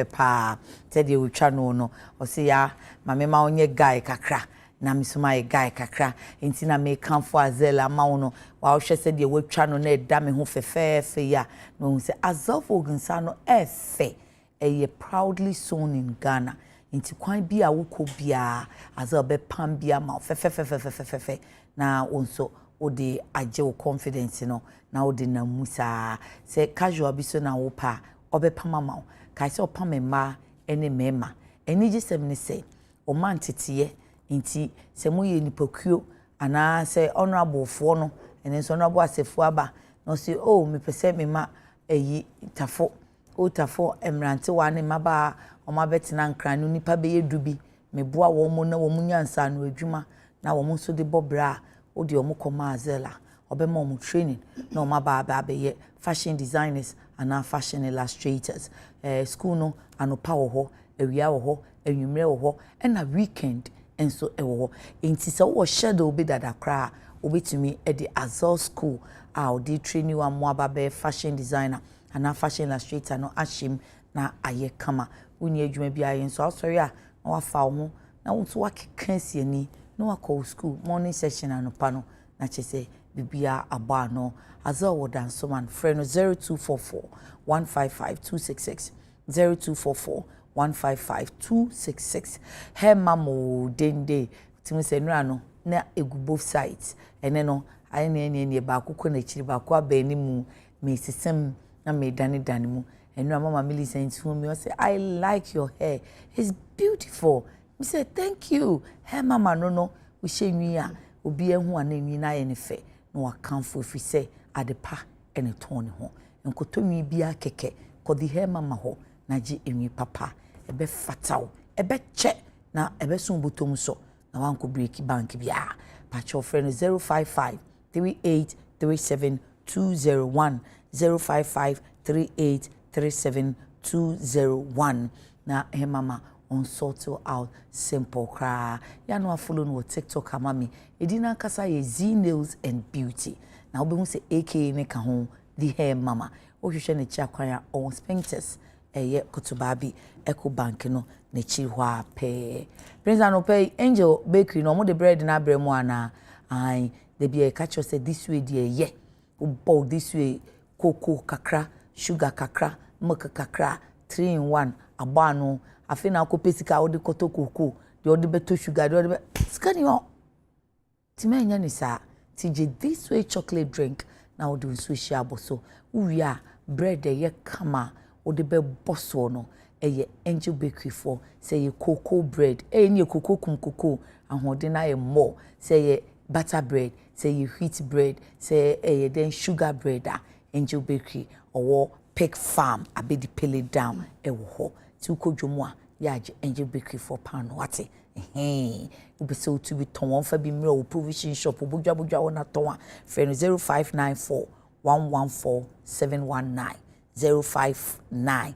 fefe pa said you twa no o se ya mame ma onye guy kakra na misoma e guy kakra enti na me kanfo azela ma wono wa hwe said you wetwa no na eda me ho fefe ya no se azofo ogunsa no efe eye proudly sown in Ghana enti kwan bi a wukọ bia azo be pam bia ma fefe na onso odi agye wo confidence no na odi na musa se casual bi so na wo pa obepama ma kai se opama ma ene mema eni gisem ne se o man teteye nti se moye nipakuo ana se honorable fo no ene so honorable asefo aba no se oh me pese me ma eyi tafo o tafo emrante wa ne maba o ma betina nkran no nipa be yedubi me boa wo mo na wo munyansa no adwuma na wo mo so de bobra o de o mo koma azela obema mo training na o ma ba be fashion designers and fashion illustrators school no anopa wo ho awia wo ho anwumre wo ho na weekend enso e wo ho enti se wo shadow be dada kra obetumi e the Azor school a o di training wa mo aba be fashion designer and fashion illustrator no ashim na aye kama uni adwuma bia yen so asori a na wa fa ho na wo so wakekansi ani na wa call school morning session anopa no na chese bibia aba no Azor wodan so man friend 0244 155 266 0244 155 266 he mamo dende timi se nura no na egu both sides ene no aye ne ba akoko na chiri ba ko aba ni mu me sisem na me dani mu enura mama Millicent who me say I like your hair, it's beautiful. Me say thank you. He mama no we she nwi a obi ehu ananwi na ye ne fe no akanfo fi say adepa ene ton ne ho enkoto nwi bia keke ko di he mama ho na ji enwi papa ebe fataw ebe che na ebe sun botom so na wan ko break bank bia pa cho friend 055 3837 201 055 3837 201 na he mama on sort out simple cra ya no follow no TikTok amami edina kasa ye Z Nails and Beauty na obi hu se aka ne ka ho the hair mama o hwehwe ne chi akwan on sphincters eye kotobabi eco bank no ne chi ho ape prince no pay angel bakery no mo the bread na bremo ana ai de bi e catch us this way dey ye o bow this way cocoa kakra sugar kakra milk kakra 3 in 1 abano afina ko pesika odi koto cocoa de odi beto sugar de odi skani o timenya ni sa tije this way chocolate drink na odi nso hia boso uwia bread ye kama odi be boso no eye angel bakery for say ye cocoa bread ni cocoa kum cocoa ahode na ye more say ye butter bread say ye wheat bread say then sugar bread angel bakery or pig farm abedi pele down ewo ho ti ukodwomu a yaje angel bakery for pound wate ube so to be ton fa bi mre provision shop obodwa wona ton friend 0594 114 719 059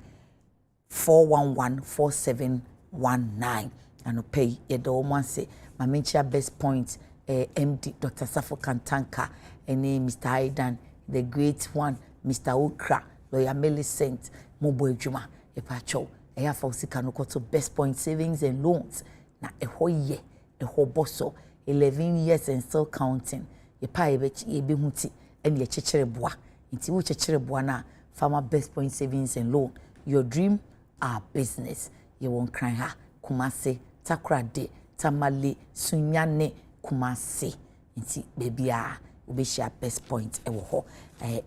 411 4719 and pay ye do one say my mentia best point MD Dr. Safo Kantanka and Mr. Aidan the great one Mr. Okra lawyer Millicent Mobo Ejuma epacho eya for sika no to best point savings and loans na eho ye eho boso 11 years and still counting epa ebe huti and ye chechere boa nti wo chechere boa na farmer best point savings and loan your dream our business you won cry ha Kumase Takrade Tamale Sunyane Kumase nti baby a obe share best point ewo ho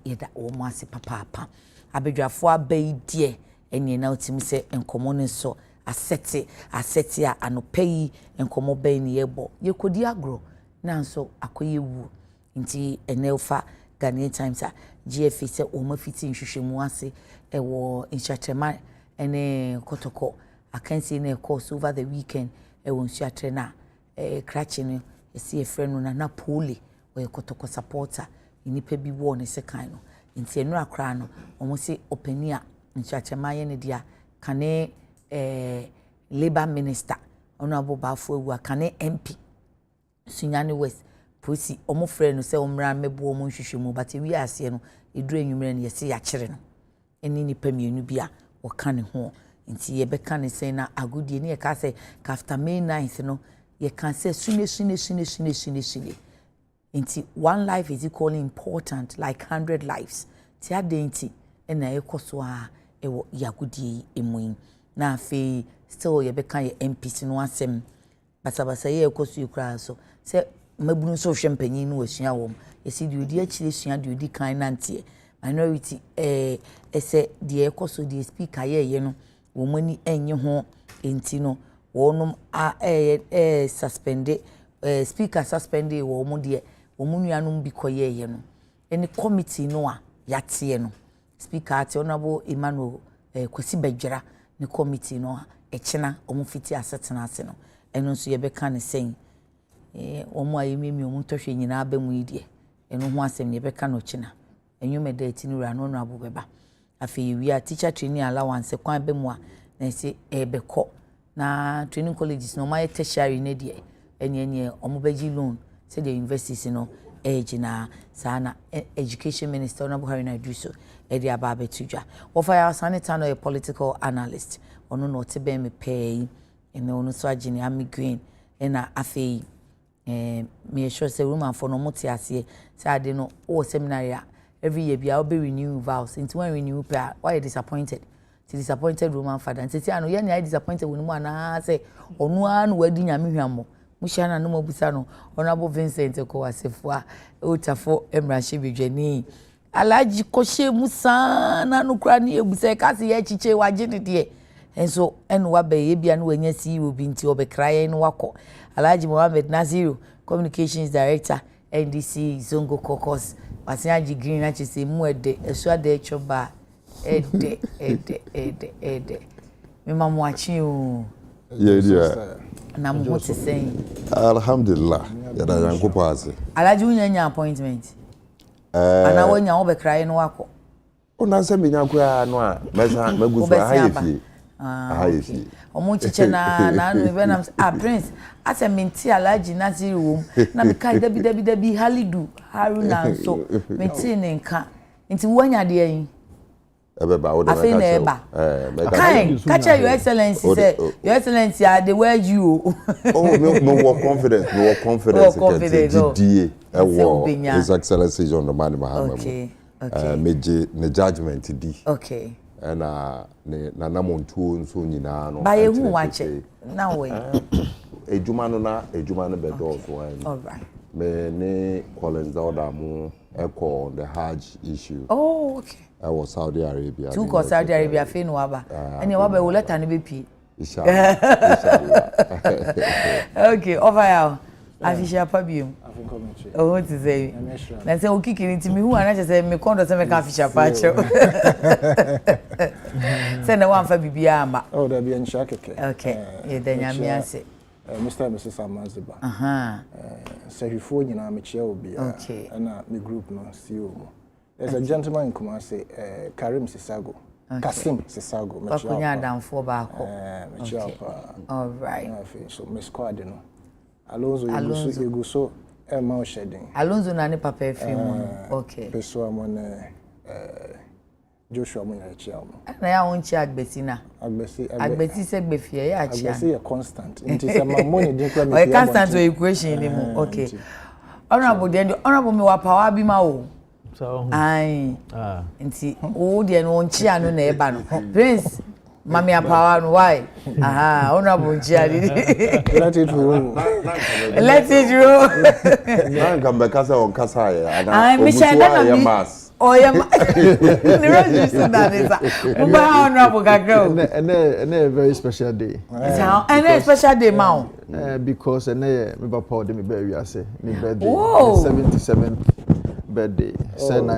yeda wo mo ase papa abedwafo abai die eni na otimi se enkomo ne so asete a anopai enkomo bai ne yebo yekodi agro na nso akoyewu nti enelfa Ghanaian Times a GFA se o ma fiti nhwehwemu ase ewo inchatrema ene kotoko akansi na course over the weekend ewo nsuatre na krachi no esi efrenu na poli o kotoko supporter inipa bi wo ne sekan no nti enu akra no omo se openia nchatrema ye ne dia kane labor minister honorable bafo ewu kane MP Sunyane West posi omo frenu se omra mebo omo nhwehwemu but wi ase no eduru enwumre ne yesi ya kire no eni nipa mienu bia woka ne ho nti ye beka ne say na agudie ne ye ka say after May 9th no ye can say sune nti one life is equally important like 100 lives ti adenti na ye koso a ewo yagudie emu na afi still ye beka ye MPs no asem basabasa ye koso yukra so say mabunu so hwempanyin no asua wom ye si de odi akire sua de odi kan nante minority ese de ekoso de speaker ye no wo mani enye ho enti no wonum suspended speaker suspended wo mu de wo mu nuanum bi koye no any committee no a yate no speaker ate honorable Emmanuel Kwesi Badwera ne committee no a echena omu fiti asetena ase no eno nso ye beka ne sen omu ayememi omu tohwe nyina aba mu yidie eno ho asem ye beka no china enwume da eti no ra no no abobeba afi wi a teacher training allowance kwan be mu a na se ebeko na training colleges no my tertiary ne die ene omobaji loan say the universities no ejina sana education minister na Buhari na duso e dia ba betudwa wo fa ya sanita no a political analyst ono no te be me pay ene ono so agini ami green na afei me sure say woman for no moti ase say ade no o seminary every year bia be renew vows into when renew prayer why you disappointed disappointed woman father and say ano ye na disappointed when mu ana say onu anu wadi nyame hwamo muhia na no mabusa no honorable Vincent ko wasefo a otafo emrahye bedwani alaji kohye musa na no kra na ebusa kase ye chiche waje de enso enu wa be ye bia no wanya CEO bi nti obekraye no wako Alhaji Mohammed Naziru communications director NDC Zongo Caucus wasiaji green na chese mu ede esu ade choba ede me mamu achi o na mu te sen alhamdulillah ya da yankopo ase Alhaji unyanya appointment ana wonya obekraye no wako ona se menya kwa no a mesa magusu ahayefi okay. Omo chiche na no be na prince ase menti Alhaji Naziru wom na me kai dabi Halidu Haruna so menti ne nka nti wanya de yin ebeba wo de na catch your excellency say your excellency are the where you me work confidence DA his excellency is on the man Muhammad okay meje ne judgment di okay na namontuo nso nyina no ba ye hu wache na we ejuma no be do so all right me ne Collins order mu echo the Hajj issue oh okay I was Saudi Arabia to go Saudi Arabia fe no waba ene waba wo leta ne be pi inshallah okay over here afisha pabium oh what to say na say o kikiri ntimi hu ana say me kondo say me ka afisha pa cho say na wan fa bibia ama oh da bi nsha keke okay ye da nyame ase Mr. and Mrs. Amaziba sehifo nyina me chia obi na me group no CEO there's a gentleman in Kumasi Karim Sisago Kasim Sisago me chia bakunya damfo ba ko me chia all right so me squad no Alonso Yeguso Emma Shedding Alonso na ne papa film okay peso amon Joshua Munyachi na ya won chi agbesi na agbesi se gbefie ya chi agbesi ya constant nti se ma money din kwa me o constant equation ni mu okay honorable me wa power bi ma o so ai nti o de no nchi anu na eba no prince mami power no why honorable nchi ari let it roll na ngamba kasa on kasa ya ana omutu ya mas oh yeah, the rest is that is honorable Gagro. And a very special day. And a special day, Mao. Because and me Paul de me bury I say me birthday. 77th birthday.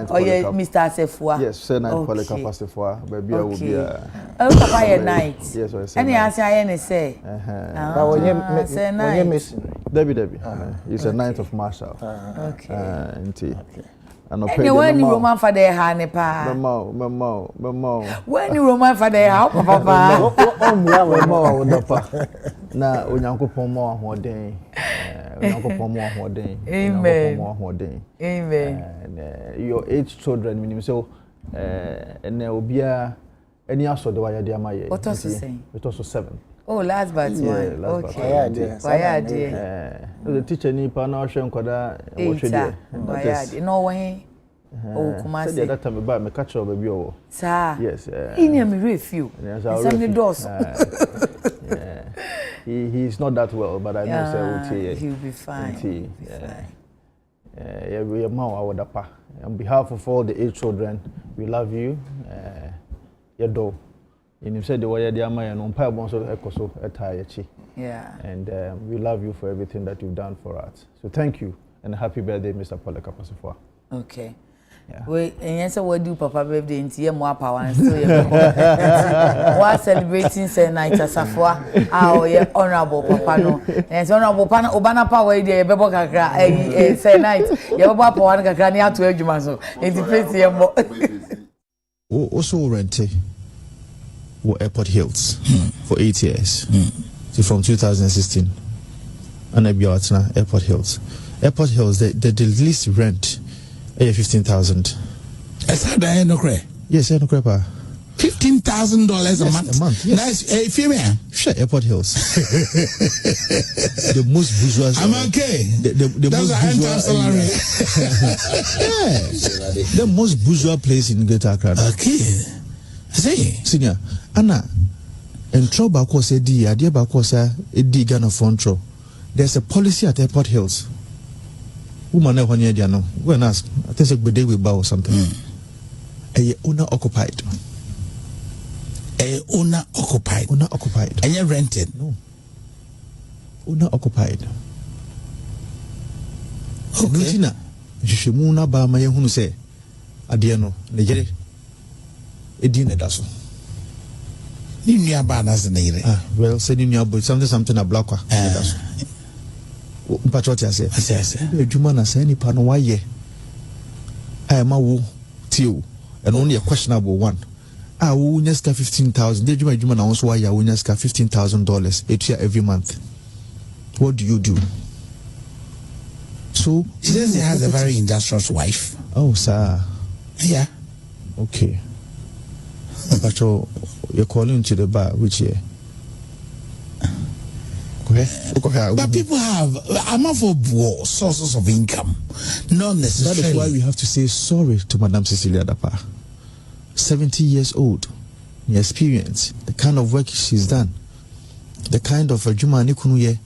Oh yeah, Mr. Asefua. Yes, say 9 Polycarp Asefua. Baby I will be oh papa night. Yes, I say. Any answer I say. But when you missing. Debbie. It's a 9th of March. Okay. And when you Roman for the honey pa. Mama. When you Roman for the how papa. Na onyankopon mo ahoden. Onyankopon mo ahoden. Amen. Your 8 children minim so ene obia any also the wire dear my what was you saying? It also 7. Oh, last but one. Okay. Why the teacher ni pa na ohwe nkoda what we no way. Oh, Kumasi. Said that time about me catch up baby oh. Sir. Yes. In him review. Some doors. He's not that well, but I know say he'll be fine. Yeah, we are now our dapa. On behalf of all the 8 children, we love you. Yedo. And you said the way the ama and umpire bonso ekoso etayechi. Yeah. And we love you for everything that you've done for us. So thank you and happy birthday, Mr. Poleka Pasifwa. Okay. Yeah. We and yes, what do Papa birthday in here more power and still we're celebrating say night Safwa. Ah, yeah, honorable Papa no. And honorable Pana Obana power there bebo kakra say night. Yeah, bebo power kakra ni atu edwuma so. Enti place here mo. Also rented Airport Hills for 8 years. So from 2016 and I be out now Airport Hills. Airport Hills the least rent 15,000. Is that no cray? Yes, no cray pa. $15,000 a month. A month. Yes. Nice, female. Sure, Airport Hills. The most bourgeois. I'm okay. The most bourgeois salary. The most bourgeois place in Greater Accra. Okay. See, senior Anna. And trouble cause idea cause Ghana front row. There's a policy at Airport Hills. Woman never near no. Go and ask. I think it's a day we bow or something. A owner occupied. Owner occupied. Owner occupied. And you rented? No. Owner occupied. Okay. Na Shimuna ba ma yehunu say ade no Nigeria edi na daso. Ni nua ba na se Nigeria. Well, say ni nua boy something a black wa. Daso. Patriot ya say. Adwuma na say nipa no waye. I ma wo tio and only a questionable one. Wo nyaska 15,000. The adwuma na won so waye wo nyaska $15,000 every month. What do you do? So he says he has a very industrious wife. Oh, sir. Yeah. Okay. But you're calling to the bar, which year? But people have for sources of income, not necessarily. That is why we have to say sorry to Madam Cecilia Dapa. 70 years old, the experience, the kind of work she's done, the kind of Juma Nikunuye,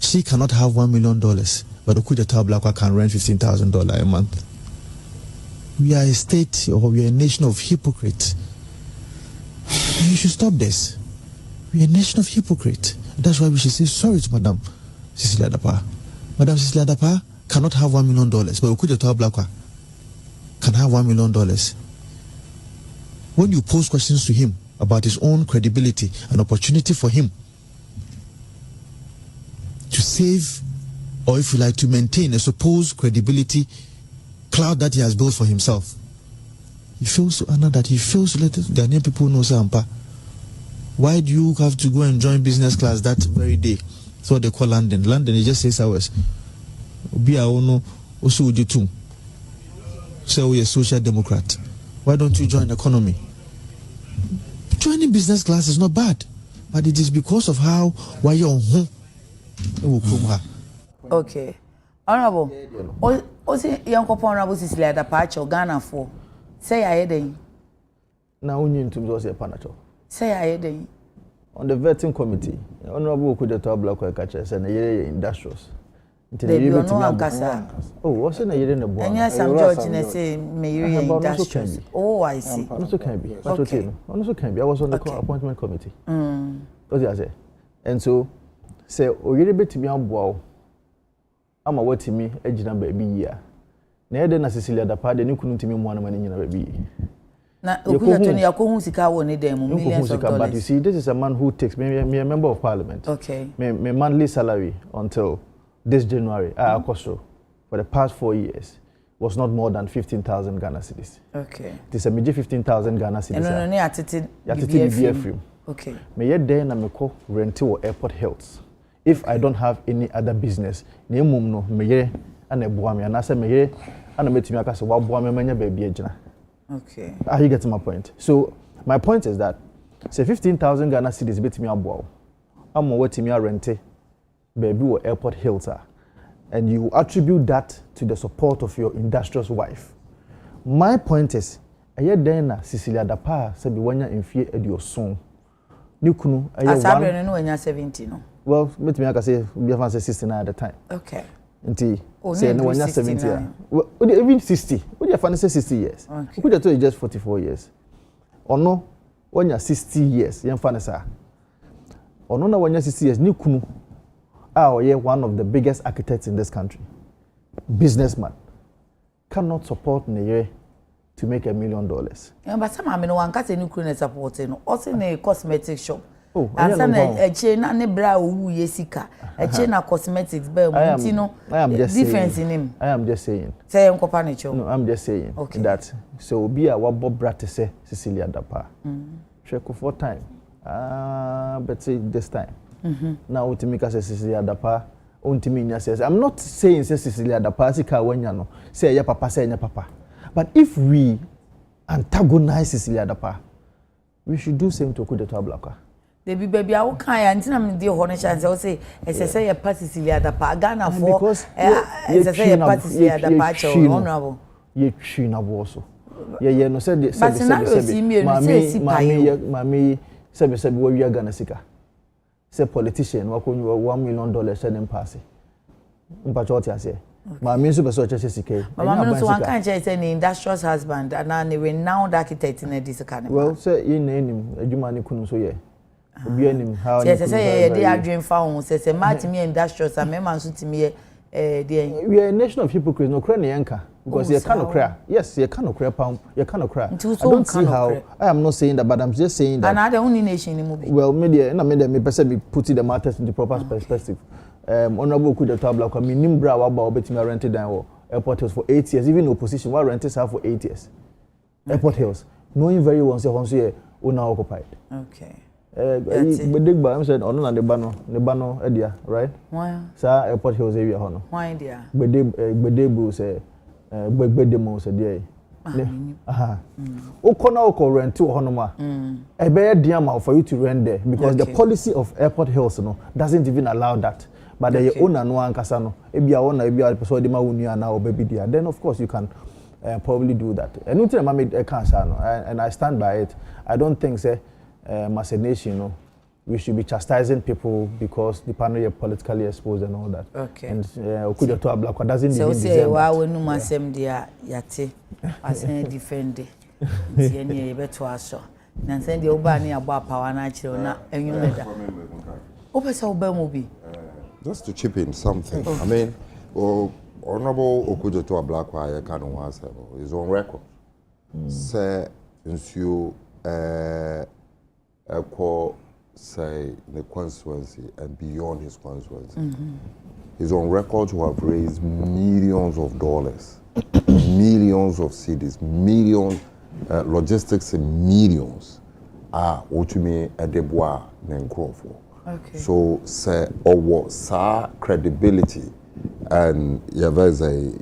she cannot have $1 million, but Okudeta Blakwa can rent $15,000 a month. We are a state or we are a nation of hypocrites. You should stop this. We are a nation of hypocrites. That's why we should say sorry to Madam Cecilia Dapa. Madam Cecilia Dapa cannot have $1 million, but Okudeta Blakwa can have $1 million. When you pose questions to him about his own credibility, an opportunity for him to save, or if you like, to maintain a supposed credibility cloud that he has built for himself, he feels to honor that he feels to let the Ghanaian people know, Sampa, why do you have to go and join business class that very day? That's what they call London. London is just 6 hours. Be our own, also would you too. So we're a social democrat. Why don't you join economy? Joining business class is not bad, but it is because of how why you're okay. Honorable, also young couple honorable Cecilia Dapa Ghana for say I heading. Now we need to do a panacho. Say I heading. On the vetting committee, Honorable Okudeta Blakwa catches and a industrials. Oh, what's in a year in the board? And yes, I'm George and say, Mary industrials. Oh, I see. Also can be. Also can be. I was on the appointment committee. What I say? And so, say, oh, you're a bit to me on wow. I'm a what to me, edge number baby year. Near the Cecilia Dapa, the new couldn't me one money in a baby. Now, millions of dollars. But you see, this is a man who takes me a member of parliament. Okay. My monthly salary until this January, for the past 4 years, was not more than 15,000 Ghana cedis. Okay. It is a major 15,000 Ghana cedis. No, okay. Me yet then I go rent to Airport Hills. If I don't have any other business, ne mum no me yere and a boami and I say me yere and I met me akase wa boami manya baby ejina. Okay. You get my point. So My point is that say 15,000 Ghana cedis bit me abo. I'm waiting me rente baby or Airport Hills are. And you attribute that to the support of your industrious wife. My point is, aye then Cecilia Dapa said be when you fear at your son. Nukunu aye one. No, 17 no. Well, let me say we have 69 at the time. Okay. Nti say no when you 70. Well, even 60. What you find say 60 years. Okay. Could you just 44 years. Or no, when you 60 years, you find sa. Or no when you 60 years, Nukunu. One of the biggest architects in this country, businessman, cannot support Neye to make $1 million. Yeah, but some no one can say Nukunu supporting. Also in a cosmetic shop. Oh, and some a chain and a bra yesika, a chain of cosmetics. But I am just difference in him. I am just saying. Say Uncle Panicho. No, I'm just saying that. So be a what Bob Brat say Cecilia Dapa. Check for time. But say this time. Now Utimika says Cecilia Dapa, Untiminia says, I'm not saying Cecilia Dapa, Sika Wenyano, say ya papa, say ya papa. But if we antagonize Cecilia Dapa, we should do same to Kudeto Ablaka. Baby, I will kind until I'm the honest chance. I will say, as I say, a part Cecilia Dapa, Ghana for because as I say, a part Cecilia Dapa, honorable. Ye China also. Ye no said, but now see me, Mammy, Sebi, where we are Ghana Sika. Say politician wako $1 million sending pass. Mpachoti ase. Ma me super so chese sike. Mama no so one kan say an industrious husband and a renowned architect in this kind. Well, say you name adwuma ne kunu so ye. Obi anim how. Yes, say they are dream found say match me industrious and me man so timi we are a nation of hypocrites no cry yanka because you cannot cry. Yes, you cannot cry pound. You cannot cry. I don't see how. I am not saying that, but I'm just saying that. And the only nation in the movie. Well, media, me person putting the matters into proper perspective. Honorable Kudeto Ablaka, me nimbra waba obetimi rented down Airport Hills for 8 years. Even opposition, why renters have for 8 years? Airport Hills, knowing very well say once una occupied. Okay. But said on the bano edia, right? Why? Sir, Airport Hills area hono. Why dear? Bedebu say bedemo said yeah. Aha. Okona oko rent to honoma. A better diamond for you to rent there because the policy of Airport Hills doesn't even allow that. But the owner no ankasano. Ebia owner ebia person de ma wunu na baby there. Then of course you can probably do that. And nothing I made a cancer and I stand by it. I don't think say as a nation, we should be chastising people because the panel are politically exposed and all that. Okay. And Kudeto Ablaka doesn't even deserve that. So why no masem dia yate as defend it. Any better aso. Na send the oba ni abo power na chiro na enwum da. Opesa oba mo bi. Just to chip in something. I mean, Honorable Kudeto Ablaka is on record. Say you say the constituency and beyond his constituency. He's on record to have raised millions of dollars, millions of cedis, millions, logistics in millions. Ultimately, Adeboa Nenkrofo. Okay. So, say, or sa credibility and there's a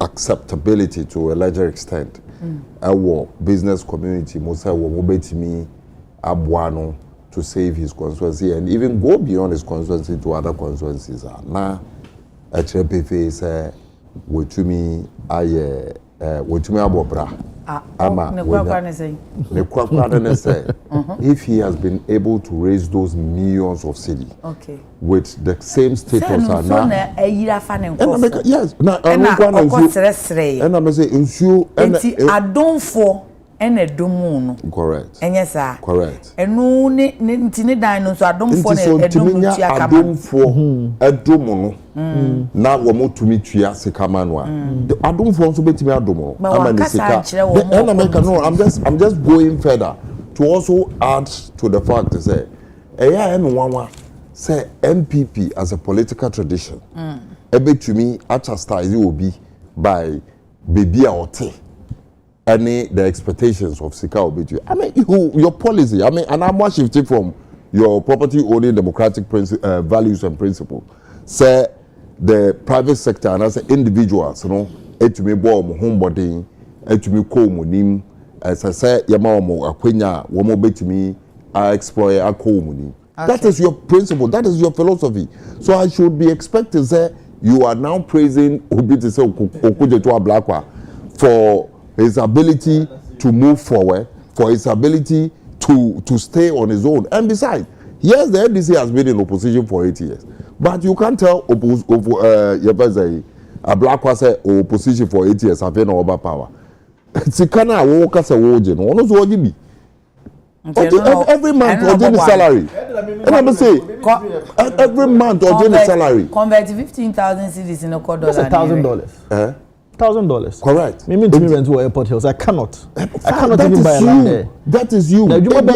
acceptability to a larger extent. Our business community must have me abuano to save his constituency and even go beyond his constituency to other constituencies. Now, a chepe say, what to me, abobra. If he has been able to raise those millions of cedis with the same status now, yes, correct. And yes, sir. Correct. And no, Nintini so I don't for Edomono. Now we move to meet you as a kamanwa. I don't want to be to me Adomo. I'm just going further to also add to the fact to say, say MPP as a political tradition. Ebe to me, chastise will be by baby or tea. The expectations of Sika Obitu. I mean, your policy, I mean, and I'm more shifting from your property owning democratic values and principles. Say the private sector and as individuals, to me, bomb, homebody, to me, co-monim, as I say yama omo akwenya wo mo betimi explore akomuni. That is your principle, that is your philosophy. So I should be expecting say you are now praising Obi to say Okujetua Blakwa for his ability to move forward, for his ability to stay on his own. And besides, yes, the NDC has been in opposition for 8 years. But you can't tell a Blakwa say opposition for 8 years have no over power. Sikana woka se woje no ono so be. Every month or the salary. And I'm say every month or the salary. Convert 15,000 cedis in a $1,000. $1,000. Correct. Me mean to me rent to Airport Hills. I cannot even buy a land there. That is you. Now you want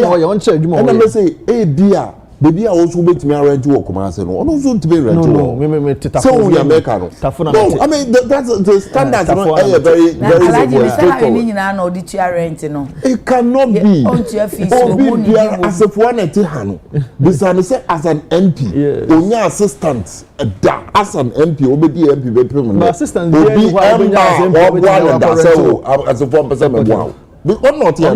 to and I'm say, hey, dear. Baby, I also make me rent to work. I say no. I don't want to be rent to work. No. So we are making no. I mean that's the standards. Very It cannot be. Obi as a one at Hano. This as an MP. Onya assistant as an MP. Obi MP. Assistant. Obi as a 1% wow. But what not here?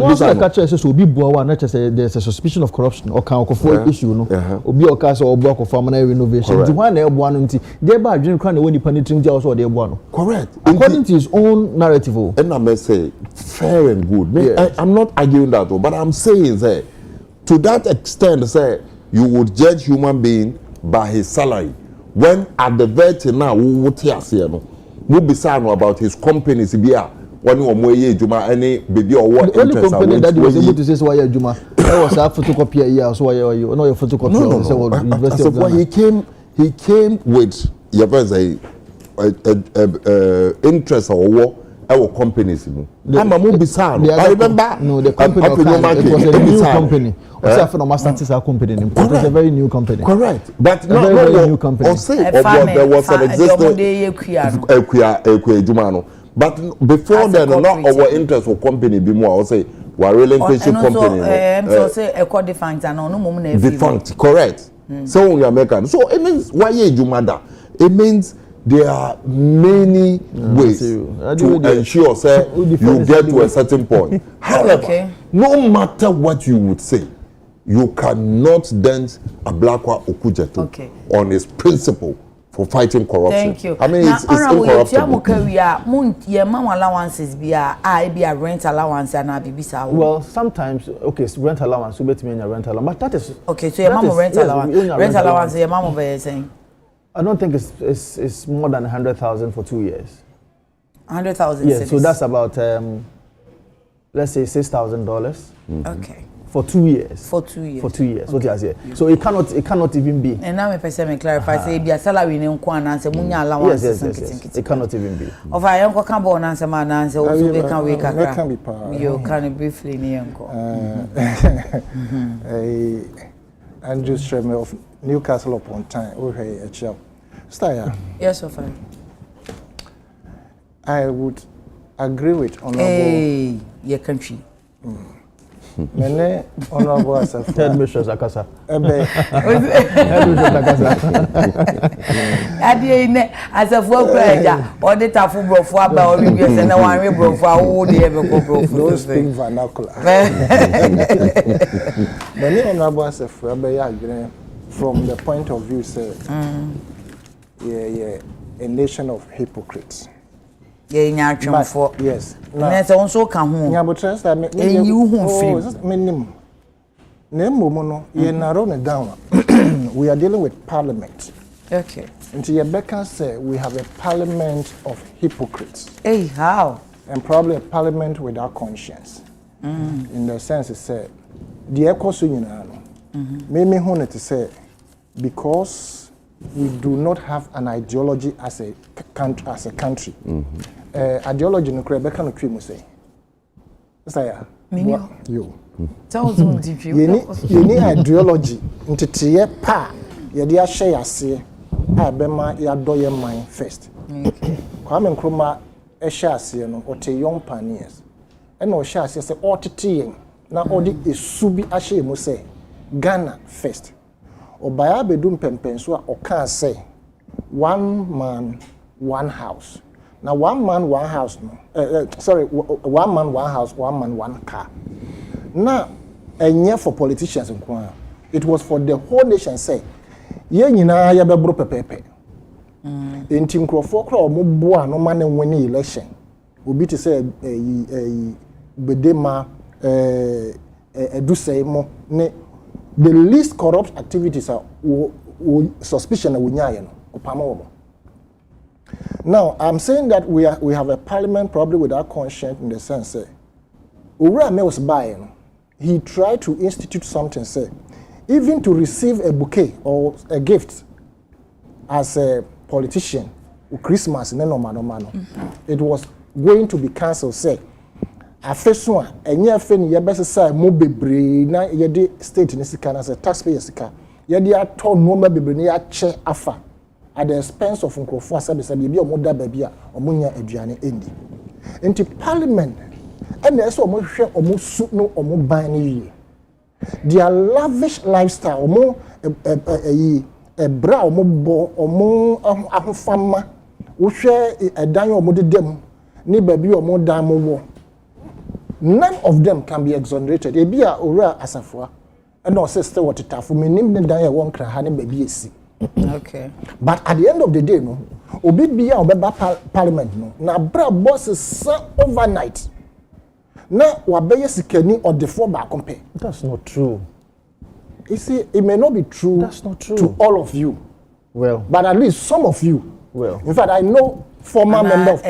There's a suspicion of corruption or kind of issue, no? Obi Okasa or block of farmer renovation. The one thereby didn't kind of when you penetrate also they one. Correct. According to his own narrative. And I may say fair and good. I'm not arguing that, but I'm saying that to that extent, say you would judge human being by his salary. When at the very now, we would hear no, we be saying about his companies here. One more year, Juma, any baby or what? The only company that was able to say why Juma, that was a photocopy here, so why you know your photocopy. He came with interest or what our companies. I remember the company it was a new company. It was a very new company. Correct. But no new company. There was an existing but before then, not our interest for company be more. I say we are relinquishing company. So say eco defunct and no moment. Defunct, correct. So we are making. So it means why you matter. It means there are many ways to ensure say you get to a certain point. However, no matter what you would say, you cannot dent a Blakwa Okujeto on his principle. For fighting corruption. Thank you. I mean, it's incorruptible. Allowances be a rent allowance and well, sometimes rent allowance. You bet me rent allowance, but that is okay. So your mom rent allowance. Rent allowance. Your mom over saying. I don't think it's more than 100,000 for 2 years. 100,000. Yeah, so that's about let's say $6,000. Okay. For 2 years. For 2 years. For 2 years. What you say? So it cannot even be. And now me person clarify say be a salary in nkwa na say munya allowance. Yes. It cannot even be. Of I am can born answer man answer also be can wake kakra. Can be power. You can briefly ni enko. Andrew Nsrom of Newcastle upon Time. Okay, a chap. Staya. Yes, of I. I would agree with honorable. Hey, your country. Mene honorable as a third mistress Akasa. As a four prayer, or the tafu brofu about or and the one we broke for all the ever go those things vernacular. Mene honorable as a from the point of view, say, a nation of hypocrites. For yes. That's also come home. Yeah, but trust that you won't narrow it down. We are dealing with Parliament. Okay. Until Rebecca said we have a Parliament of hypocrites. Hey, how? And probably a Parliament without conscience. In the sense it said, the echo made me want to say, because we do not have an ideology as a country. Ideology no Rebecca no twi say. Say you. Tell us what you need ideology ntetiye pa ye de ahye yase a bema ya doye man first. Kwame Nkrumah ehye ase no ote young pioneers. And o hye ase say otete na odi esu bi ahye mu say Ghana first. Obaya bedum pempenso a oka say one man one house. Now, one man, one house, no. Sorry, one man, one house, one man, one car. Now, a year for politicians in Kwan. It was for the whole nation. Say, ye nyina ya bebro pepepe. Intim krofo kra omoboa no man win election. Obi to say bedema do say mo ne the least corrupt activities are suspicion na wunya no opama wo. Now, I'm saying that we have a parliament probably without conscience in the sense that Ura me was buying. He tried to institute something, say, even to receive a bouquet or a gift as a politician, Christmas, it was going to be cancelled, say. A first one, and your friend, your best side, Mobebre, na yedi state in Sika as a taxpayer Sika. Yedi a told no Mobebre, near chair afa. At the expense of Uncle Fossa, be a mother baby or Munya Adriani Indi. Into Parliament, and there's almost share almost suit no or more buying. Their lavish lifestyle, or more a brow, more or more a farmer, who share a dime or more dem, ni baby or more dime war. None of them can be exonerated. A beer or as a four, and no sister what it for me, name the die one cry, honey baby. Okay. But at the end of the day, no, obi biya obeba parliament no. Na bra boss is overnight. Na wabeye sikeni or the four back compare. That's not true. You see, it may not be true. That's not true to all of you. Well, but at least some of you. Well, in fact, I know former member of.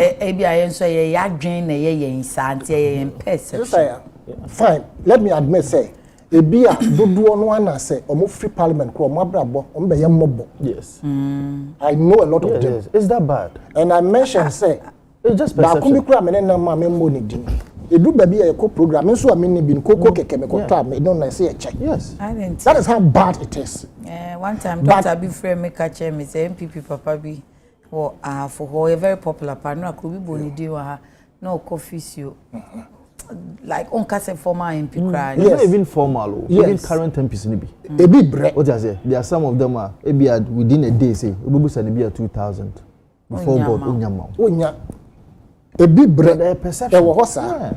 Fine. Let me admit, say. Ebia dodo no ana say omo free parliament ko omo abrabo omo be yem mobo. Yes. I know a lot of them. Yes. Is that bad? And I mentioned say it's just perception. Ba kumi kura me na ma me mo ni din. Edu ba bia e ko program nso am ni bin koko keke me ko ta me no na say e check. Yes. That is how bad it is. One time Dr. Bifre me catch me say MPP papa bi for a very popular partner akubi boni di wa no coffee you. Like on case former MP cry. It's not even formal. Yes. Even current MPs nibi. Ebi bre. What I say? There are some of them are within a day say obubu sani be 2,000 before God onyama. Onya. Ebi bre. The perception.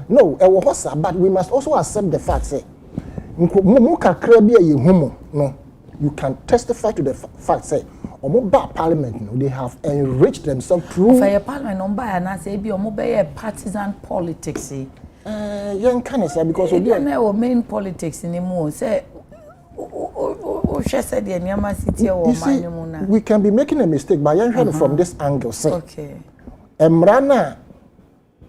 No, e wo hosa, but we must also accept the fact say mo kakra bi ye humo no. You can testify to the fact say omo ba parliament no they have enriched themselves through for parliament no ba na say bi omo be partisan politics. Young can say because we do main politics anymore. Say, said the Nyama city or Manimuna. We can be making a mistake, but young from this angle. Say, okay, Emrana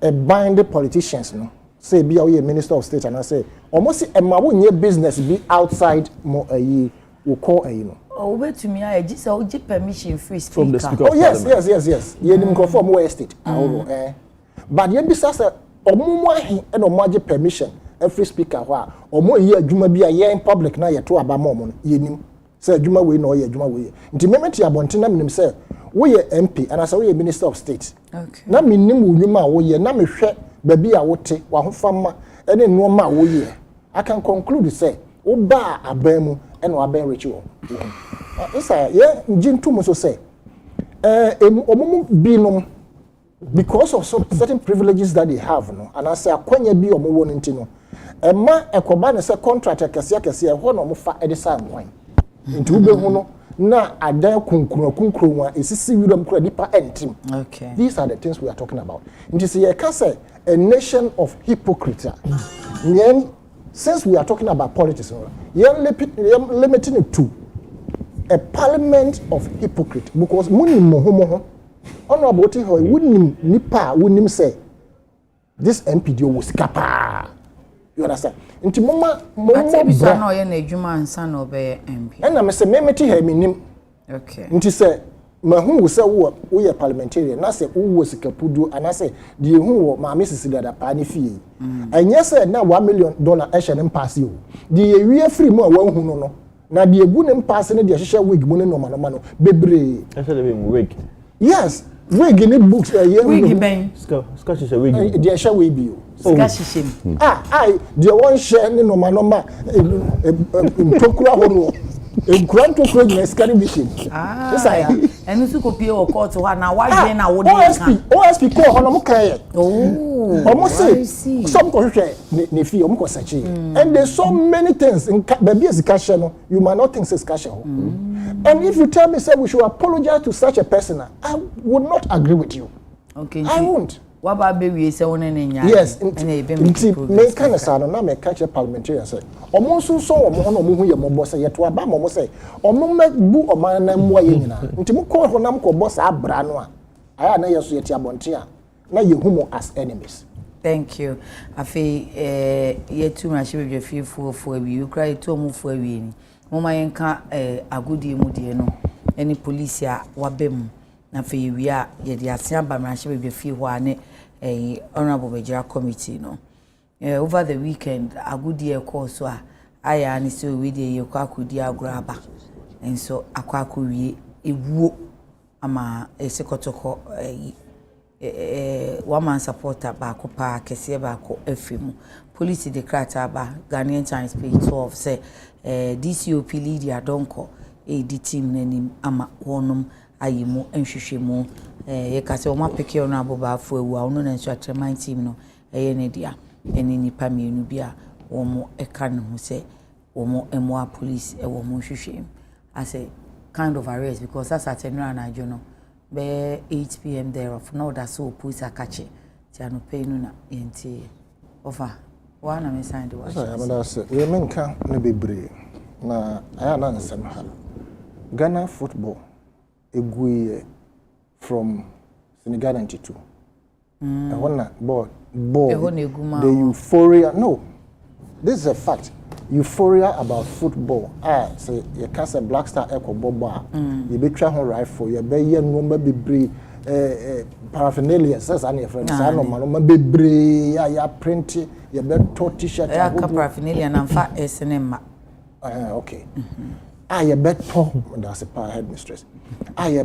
a bind politicians, no. Say, be a minister of state, and I say, almost a mawunye business be outside more a ye will call a you know. Oh, wait to me, I just permission free speaker. From the speaker. Oh, yes. Ye didn't conform more estate. But ye be such a omo he and omo permission every speaker wa omo ye adwuma bia ye in public na ye to aba mo ye nim say adwuma we no ye adwuma we nti memeti abonte na menim say wo ye MP and as we ye minister of state okay na menim unwuma wo ye na mehwe ba bia wo te wa ho fama ene no ma wo ye I can conclude say wo ba abamu ene wa ben rechi wo isa ye njintu mo so say omo binom because of certain privileges that they have, no, and I say akwanya bi omo won nti no ema ekoba ne say contract kese ho no mo fa edisa nwan nti ube hu no na adan kunkuro wa esisi wiram kura dipa entim. Okay, these are the things we are talking about. Nti say you can say a nation of hypocrites. Since we are talking about politics, you are limiting it to a parliament of hypocrites because muni mohomo honorable to her wouldn't nipa wouldn't say this MPD was capa. You understand? Into mama bra no ye na adwuma ansa na obey MP. And I say memeti her minim. Okay. Into say mahu wo say wo ye parliamentarian na say wo sikapudu and I say the hu wo ma Mrs. Dada pa ni fie. Enye say na $1 million ehye pass you. The we free mo wa hu no no. Na the egu ne pass ne de hye wig mo ne no no bebre. Ehye the wig. Yes, wig in the books. Wig ben. Scotch is a wig. They share wig you. Scotch shim. The one share no manoma. Tokura hono. Grant to Craig Nescari Bishop. Ah. enu su kopie o court ho na wa je na wo de OSP call hono mo kan oh almost say some go hwehwe ne fee omo ko search and there's so many things in baby as cash no you might not think it's cash and if you tell me say we should apologize to such a person I would not agree with you. Okay, I won't. What about baby say one nya? Yes, me kind of say no na me catch a parliamentary say omo so omo no omo hu ye mo boss ye to aba mo say omo bu oman na mo ye nyina nti mo call honam ko boss abra no a aya na yeso ye ti abonte a na ye hu mo as enemies. Thank you. Afi ye too much be feel for you cry to omo for awie ni mo ma yenka agudi mu de no any police a wabem na fe wi a ye de ase aba mrahye be fie ho ane honorable Bejira committee no over the weekend agudi e course so aya ni so we de ye kwa akudi agraba enso akwa akwie ewuo ama esekotoko woman supporter ba ko pa kese ba ko afimu police declare ba Ghanaian Times page 12 say DCOP Lydia Donko the team nanim ama wonum ayimu enhwehwemu ye kase o ma peke ono aboba afo ewu a ono na nso atreman team no eye ne dia eni nipa mienu bia wo mo eka ne ho se wo mo emo police e wo mo hwehwem as a kind of arrest because that's at Enra na jono be 8 p.m. thereof no that so police akache ti ano pay no na yenti over one am signed the watch we menka ne bebre na aya na nsem ha Ghana football eguye from Senegal 92 ball the euphoria no this is a fact euphoria about football say you can say Black Star Echo Boba you be try on rifle you be ye no ma bebre paraphernalia says any friend say no ma bebre ya print you be to t-shirt ya paraphernalia na mfa SNM okay you better that's a power headmistress you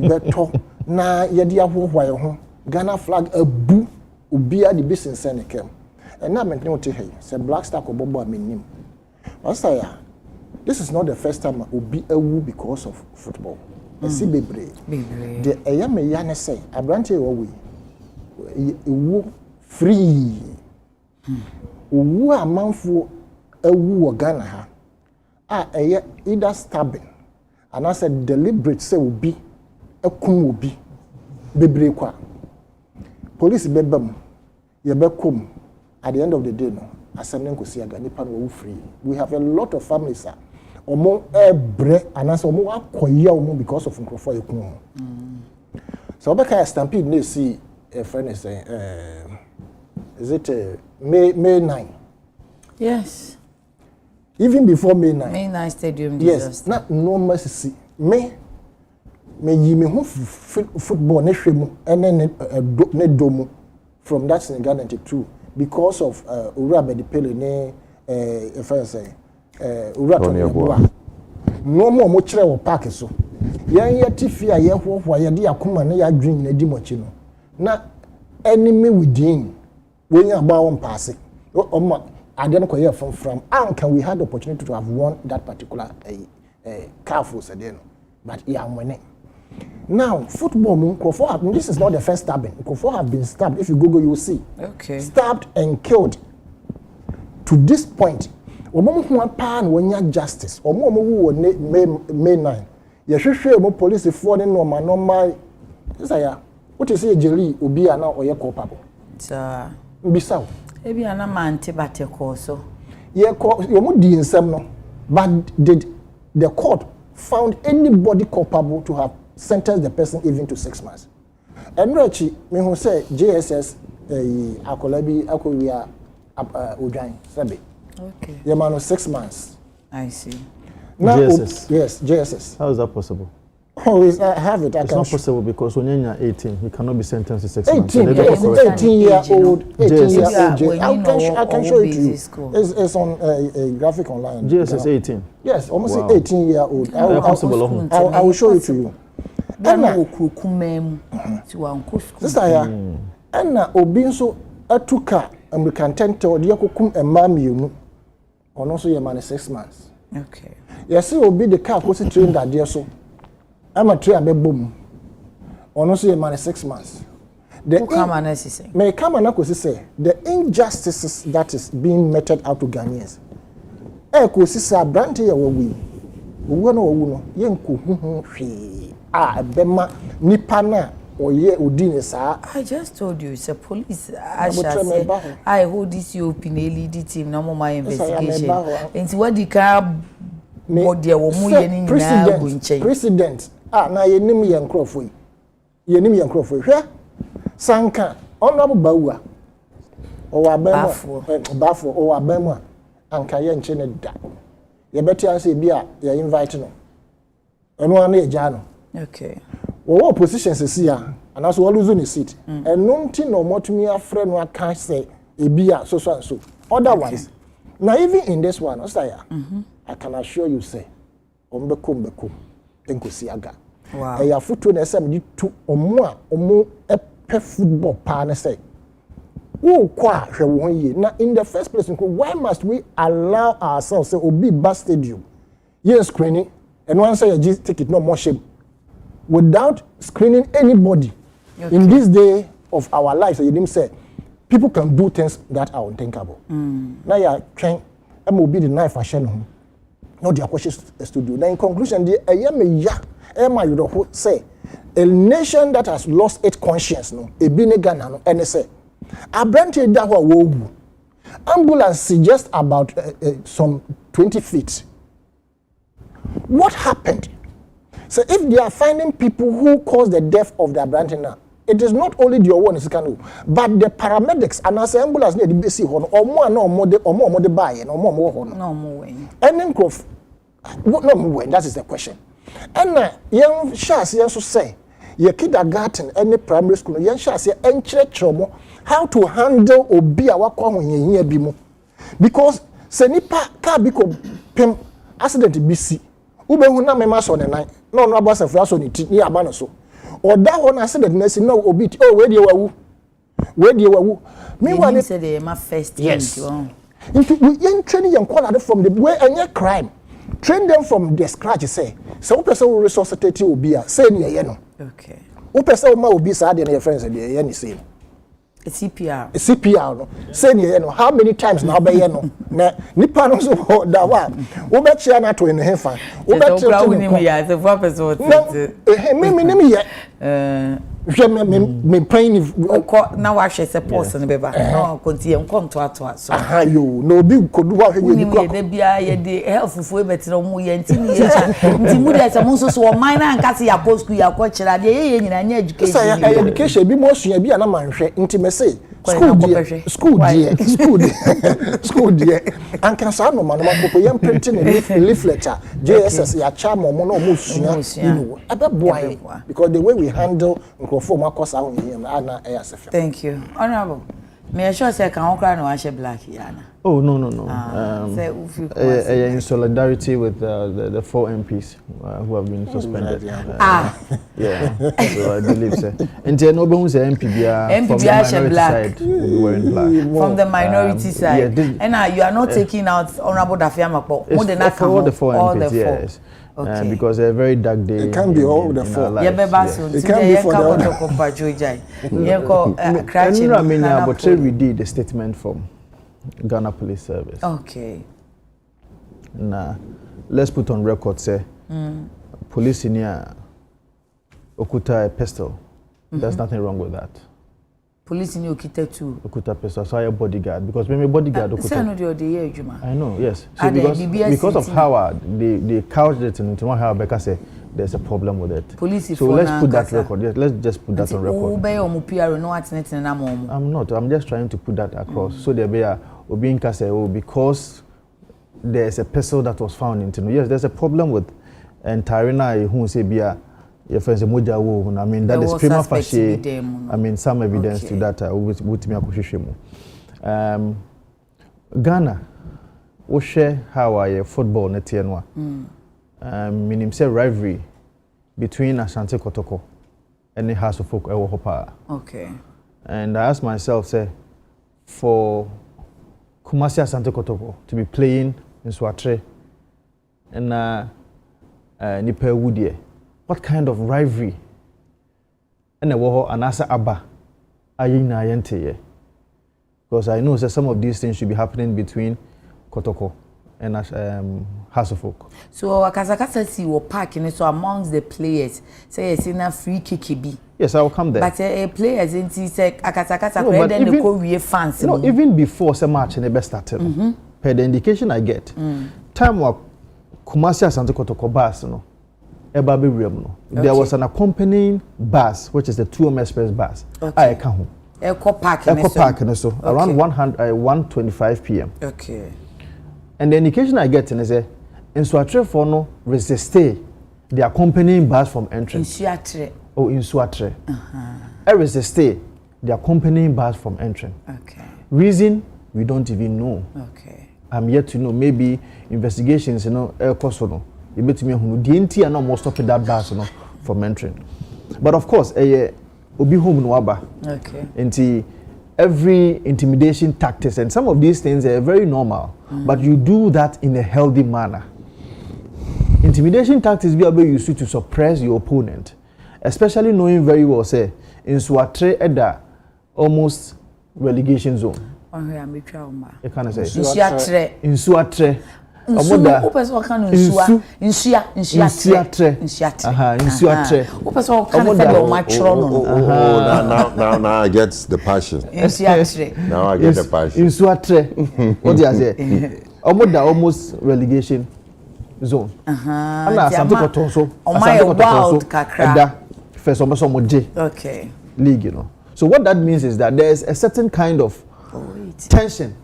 better na ye dia hohwaye ho Ghana flag abu ubia the business senekem and na mentne wote hey say Black Star ko boboamenim say this is not the first time obi awu because of football see bebre the eyame ya ne say abrante wo we free owu amanfo awu wo Ghana ha either stabbing and I said deliberate say obi ekum obi bebre kwa police bebam ye bekum at the end of the day no asem nko si aga nipa no free we have a lot of families omo ebre and as omo akoya omo because of nkrofo ekun so obeka stampede na see a friend is saying is it May 9 yes even before May 9. May 9 stadium disaster. Yes, not normal see. Me me who football ne hwemu ene ne domu from that Senegal 92 because of Ura Bedipele ne if I say Ura Tonyeboa. No more mo kire wo park so. Yan yetifi a ye hwohwa ye de akoma ne ya dwen na di mochi no. Na enemy within when you about one pass it. I didn't call from can we had the opportunity to have won that particular car for Sedeno, but yeah, I'm winning. Now, football, this is not the first stabbing. Kofo have been stabbed. If you Google, you will see. Okay. Stabbed and killed. To this point, when you justice, or May 9, you should show more police for the normal. What you say, Jelly, Ubia now or you're culpable. Sir. Bissau. Ebi ana mante bate koso. Ye ko yomu di nsem no, but did the court found anybody culpable to have sentenced the person even to 6 months? Enrechi me who say JSS akolabi akowia odwan sabe. Okay. Ye man 6 months. I see. Now, JSS. Yes, JSS. How is that possible? Oh, I have it. It's not possible because when you're 18, he cannot be sentenced to 6 months. 18-year-old. I can show it to you. It's on a graphic online. JSS 18. Yes, almost 18-year-old. I will show it to you. Sister, Anna Obinso atuka American tento de yakokum emamienu. Ono so ye man 6 months. Okay. Yes, will be the car was trained that there so. I'm a 3 and a boom. Honestly, man, 6 months. The may come and say the injustices that is being meted out to Ghanaians. Sisa branti ya wawi. Uwano uno yenku bema nipana oye udine sa. I just told you it's a police. I hold this openly lead team no more investigation. And what the car body president na yenim yankrofo yi. Yenim yankrofo hwe sanka honorable bawa o bafo o abema anka ye nche ne da ye beti ase bia ye invite no eno anu ye ja no okay wo positions see ya and also we lose the seat eno nti no motumi afre no aka say e bia so and so otherwise now even in this one osaya I can assure you say ombekom enkosi aga wow e ya foto na sem di tu omo pe football pa na say who kwa hwe won ye na in the first place why must we allow ourselves say obi bus stadium yes screening and one say you ticket no more shame without screening anybody in this day of our lives you didn't say people can do things that are unthinkable now you train be the knife fashion no the questions to do now in conclusion the say a nation that has lost its conscience no e bi ne Ghana no ene say abranti da ho wo bu ambulance just about some 20 feet. What happened? So if they are finding people who caused the death of the abranti now, it is not only the one is can but the paramedics and as ambulance need be see ho no omo na omo de buy no omo ho no omo wen any crop no omo wen that is the question and young shas yen so say your kindergarten any primary school yen shas yen enkyerɛkyerɛ how to handle obi a wakɔ ho yɛnyɛ bi mu because sɛ nipa car bi ko pem accident bi si ubehu na mema so ne nan na ono abasafo aso ne ti ni aba no so oda ho na accident na si na obi oh we dey wawu meanwhile they say they ma first yes into we training young call from the way any crime train them from the scratch say so person will resuscitate obi a say ne ye no okay o person ma obi sa de na your friends dey ye ne say CPR no say ne no how many times na be ye no na nipa no so da wa wo be chia na to ne hefa wo be chia to ni me ya the for person me ye me pain na wa hwe se post ne be ba no kontie nkonto ato so yo no obi kodu wa hwe ni ko de bia ye de helpful be tira mu ye ntimi ye cha ntimu de se mu so so mine na nkase ya post school ya ko kira de ye nyina nya education say education bi mo sua bi na manhwe ntime say school dear and can say no man mapopo yam printing leaflet JSS ya chama mo no mo sua boy because the way we handle microphone makosa ho him na thank you honorable me sure say can okra no ashe black yana oh no in solidarity with the 4 MPs who have been suspended yeah so I believe so and no be who say MP from the minority side will be wearing black from the minority side and you are not taking out honorable Dafiamakpo more than that all the 4 MPs yes okay. Because a very dark day. It can be all the 4. Yeah, it can be for the but we did the statement from Ghana Police Service. Okay. Now, let's put on record say police in here okuta a pistol. There's nothing wrong with that. Police in okita too. Okuta pistol. So I bodyguard because when my bodyguard okuta. I know, yes. So because of how they couched it into how Becca say there's a problem with it. Police so let's put that record. Yes, let's just put that on record. I'm not. I'm just trying to put that across. So there be a Obinka say because there's a pistol that was found in Tinu. Yes, there's a problem with and Tarina who say be a your friends moja wo I mean that is prima facie I mean some evidence to that with me akohwehwemu Ghana we share how our football net here no minim say rivalry between Asante Kotoko and the House of Folk ewo hopa okay and I asked myself say for Kumasi Asante Kotoko to be playing in Swatre and nipa wudie what kind of rivalry and a war and asa aba ayina yente. Because I know that some of these things should be happening between Kotoko and House of Folk. So Akasakasa si wo parking so amongst the players say it's in a free kick be. Yes, I will come there. But players in say Akasakasa then the Korea fans. No, even before the match and the best started. Per the indication I get, time wa Kumasi Asante Kotoko bus no. Eba be real no. There was an accompanying bus which is the 2M Express bus. I can home. Echo Park so around 1:25 p.m. Okay. And the indication I get is in Suatre for no resist the accompanying bus from entering. In Suatre. Oh, in Suatre. I resist the accompanying bus from entering. Okay. Reason we don't even know. Okay. I'm yet to know. Maybe investigations, air cost no. You bet me who the NT and almost stopping that bus, from entering. But of course, Obi home no aba. Okay. Into every intimidation tactics and some of these things are very normal, but you do that in a healthy manner. Intimidation tactics be able used to suppress your opponent, especially knowing very well say in Suatre Eda almost relegation zone. You can say in Suatre. Omoda person can now I get the passion. Now I get the passion. In Suatre. What do you say? Omoda almost relegation zone. Ana Asante Kotonso. First okay. League, So what that means is that there is a certain kind of tension.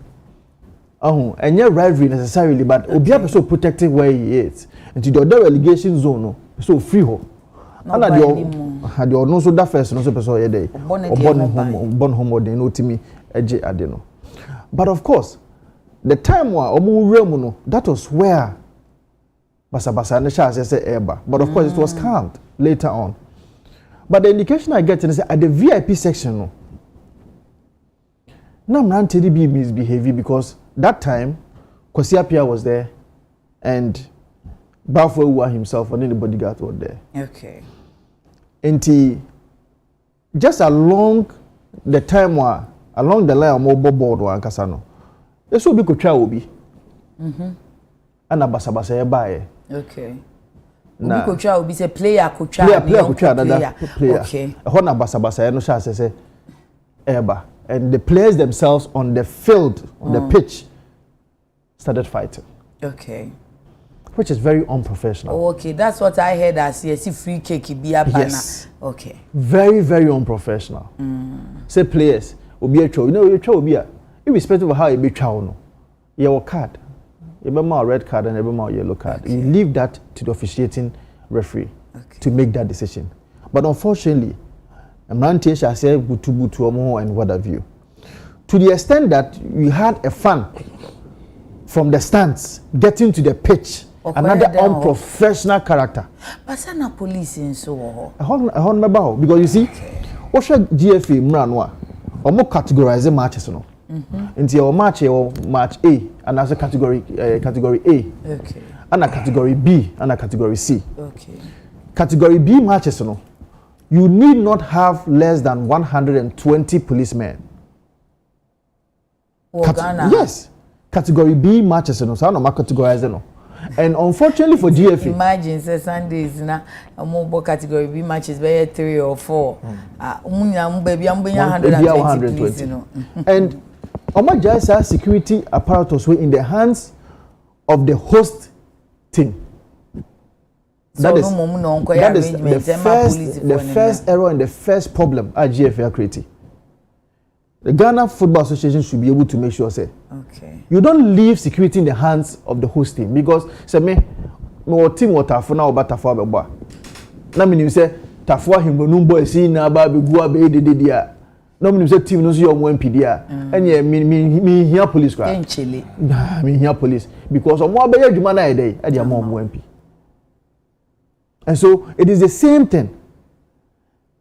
And your rivalry necessarily, but Obia so protected where he is. And to the other relegation zone, so free ho. And had your no so that first, no so person day. Born home or they know to me, Eje Adeno. But of course, the time wa Omu Remuno, that was where Basa and the Shas say Eba. But of course, it was calmed later on. But the indication I get is at the VIP section, no. Now I'm not telling you misbehavior because that time, Kwasiapia was there, and Bafo himself and then the bodyguard were there. Okay. And just along the time, along the line of mobile board, Kasano, this will be Kucha Obi. And Abasabasa buy. Okay. Now, Kucha Obi say player Kucha. Player. Okay. Hona Basabasa, no chance say Eba. And the players themselves on the field, on the pitch, started fighting. Okay. Which is very unprofessional. Oh, okay, that's what I heard as yes, free cake be a banner. Yes. Okay. Very, very unprofessional. Say players, obi a chow. You know, you chow obi a. Irrespective of how you be chow no, your card, you be a red card and you be a yellow card. Okay. You leave that to the officiating referee to make that decision. But unfortunately, Amrantish say butu and what have you. To the extent that we had a fan from the stands getting to the pitch, another unprofessional character. But sana police in so. I remember because you see, what's your GFA Mranwa? Or more categorize matches no. Into your match A and as a category A. Okay. And a category B and a category C. Okay. Category B matches no. You need not have less than 120 policemen. Yes. Category B matches, so I'm not categorizing. And unfortunately for GFA, imagine say Sundays na more category B matches by 3 or 4. Baby, I'm 120. And Omajaisa security apparatus were in the hands of the host team. That is the first error and the first problem at GFA created. The Ghana Football Association should be able to make sure, say, you don't leave security in the hands of the host team because, say, me team what Tafuna or Batafua Baba. Na me say Tafua himbo numbo esi na ba be gua be dia. No me say team no so your MP dia. Enye me here police cry. Me here police because omo abeya adwuma na e dey e dia mo MP. And so it is the same thing.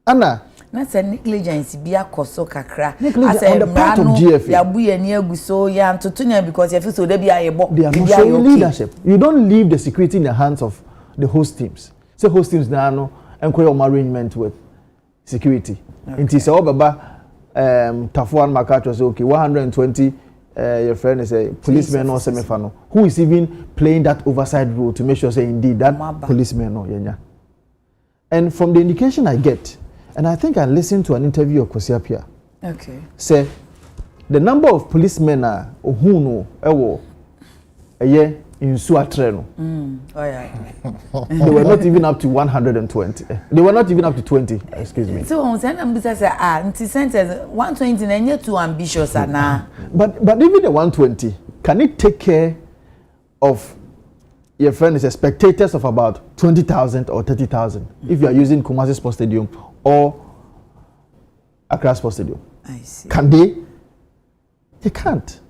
Anna. That's a negligence be a koso kakra. Negligence on the part of GFA. Ya buye ni eguso ya ntotunya because you feel so they be a they are not showing leadership. You don't leave the security in the hands of the host teams. say host teams now no enquire arrangement with security. Inti say obaba Tafuan Makacho say okay 120 your friend is a policeman or semifano who is even playing that oversight role to make sure say indeed that policeman no yenya. And from the indication I get, and I think I listened to an interview of Kosiapia. Okay. Say the number of policemen are who no ewo a year in Suatreno. Oh yeah. They were not even up to 120. They were not even up to 20. Excuse me. So on send them say anti sentence 120 na nye too ambitious na. But even the 120, can it take care of your friend is a spectators of about 20,000 or 30,000 if you are using Kumasi Sports Stadium or Accra Sports Stadium? I see. Can they? They can't.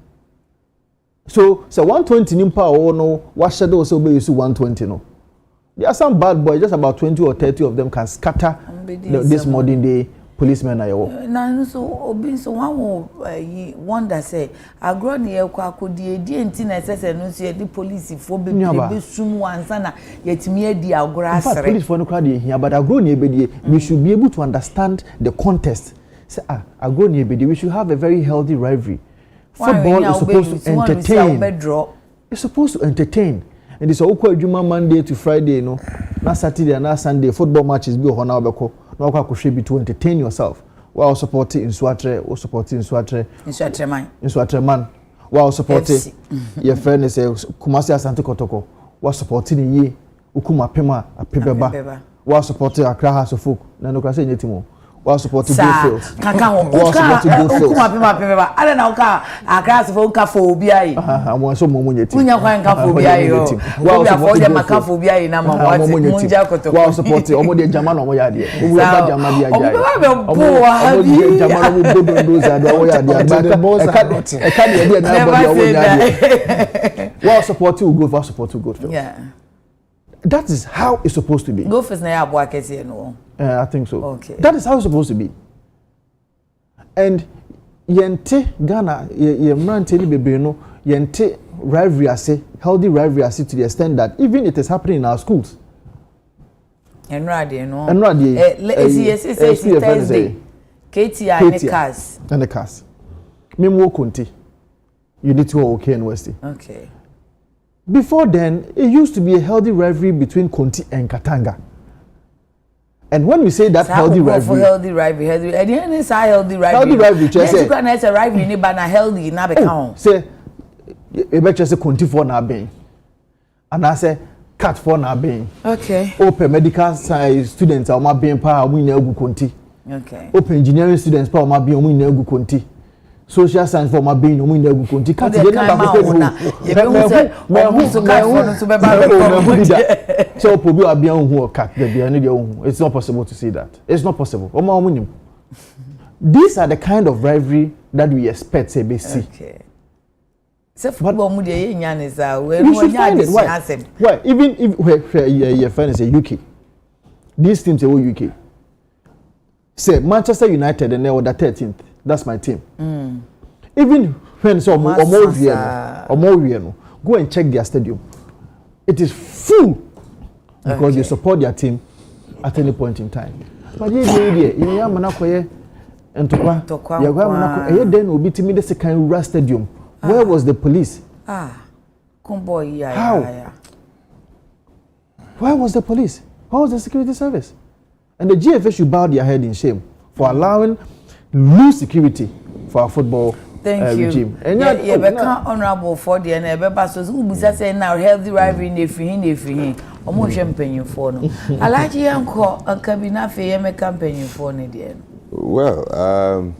So 120 nimpa or no, what shadow so be 120 no. There are some bad boys, just about 20 or 30 of them can scatter this modern day policemen ayo. Na so obi so one wonder say agro na ye kwa akodi edi enti na sese no so the police fo be sumu ansa na yetimi edi agro asere. Police for no crowd here but agro na ebedie we should be able to understand the context. Say agro na ebedie we should have a very healthy rivalry. Football is supposed to entertain. It's supposed to entertain. And it's all quite Juma Monday to Friday, no. Not Saturday and not Sunday. Football matches be on our beko. No quite to entertain yourself. While supporting in Swatre or supporting in Swatre. In Swatre man. In Swatre man. While supporting your friend is Kumasi Asante Kotoko. While supporting ye Ukuma Pema a Pebeba. While supporting Accra House of Folk. Nano Krasi Netimo. While supporting Goldfields. While supporting Goldfields. I don't know Accra for phobia. I want some more money. While supporting While supporting Omodia Jaman or Moyadi. While supporting good, while supporting good. Yeah. That is how it's supposed to be. Go first na Abuakese no. I think so. Okay. That is how it's supposed to be. And yente Ghana ye mrante ni bebre no yente rivalry ase, healthy rivalry ase to the extent that even it is happening in our schools. Enrade no. Enrade. Yes, Thursday. KTI and the cars. And the cars. Memo Kunti. You need to go okay and Westy. Okay. Before then, it used to be a healthy rivalry between Konti and Katanga. And when we say that so healthy rivalry, healthy rivalry, at the end it's a healthy rivalry. Healthy rivalry, yes, you can have a rivalry, but not healthy, not become. Say, you better say Konti for na being, and I say cat for na being. Okay. Open medical science students are my being power we never Konti. Okay. Open engineering students power my being we never Konti. Social science for my being we never Konti. Cat you so probably are beyond who cat it's not possible to see that. It's not possible. These are the kind of rivalry that we expect say BC. Okay. So football we should find it. Why? Even if your friend is a UK, these teams are UK. Say Manchester United and they were the 13th. That's my team. Even when so go and check their stadium. It is full because they support their team at any point in time. But then will be to me the second rural stadium. Where was the police? How? Where was the police? Where was the security service? And the GFA should bow their head in shame for allowing loose security for our football regime. And you become honorable for the and ever so who say now healthy rivalry in the free almost champagne for no. I like you uncle and cabina for me campaign for no. Well,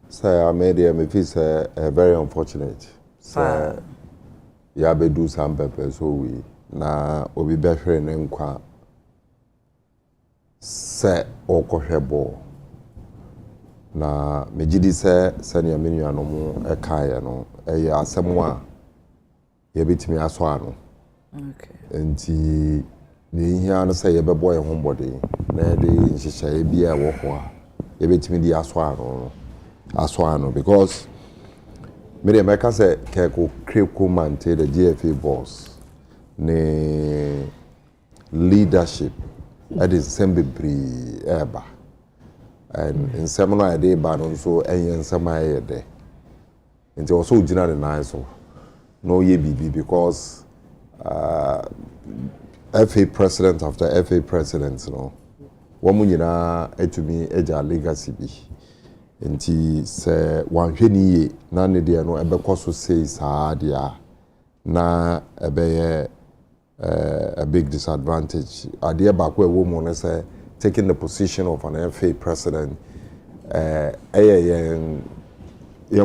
so I made him feel very unfortunate. So yeah, be do some pepper so we na obi better name kwa se okohwebo na mejidi se senior menu anomo ekaye no eye asemu a ye betimi aso ano. Okay. Enti ne hia no se ye bebo ye hombode na de nhihye bi a wo ho a ye betimi di aso ano because me dey make say keko kreko man te the GFA boss ne leadership that is bebree eba and in seminar I did ban so and seminar there and also gina the nice so no ye BB because FA president after FA president you know woman nyina etumi eja legacy bi nti se wanhwe ni ye na ne de no ebekoso sei saa dia na ebeye a big disadvantage ade ba ko ewo mu no say taking the position of an FA president yen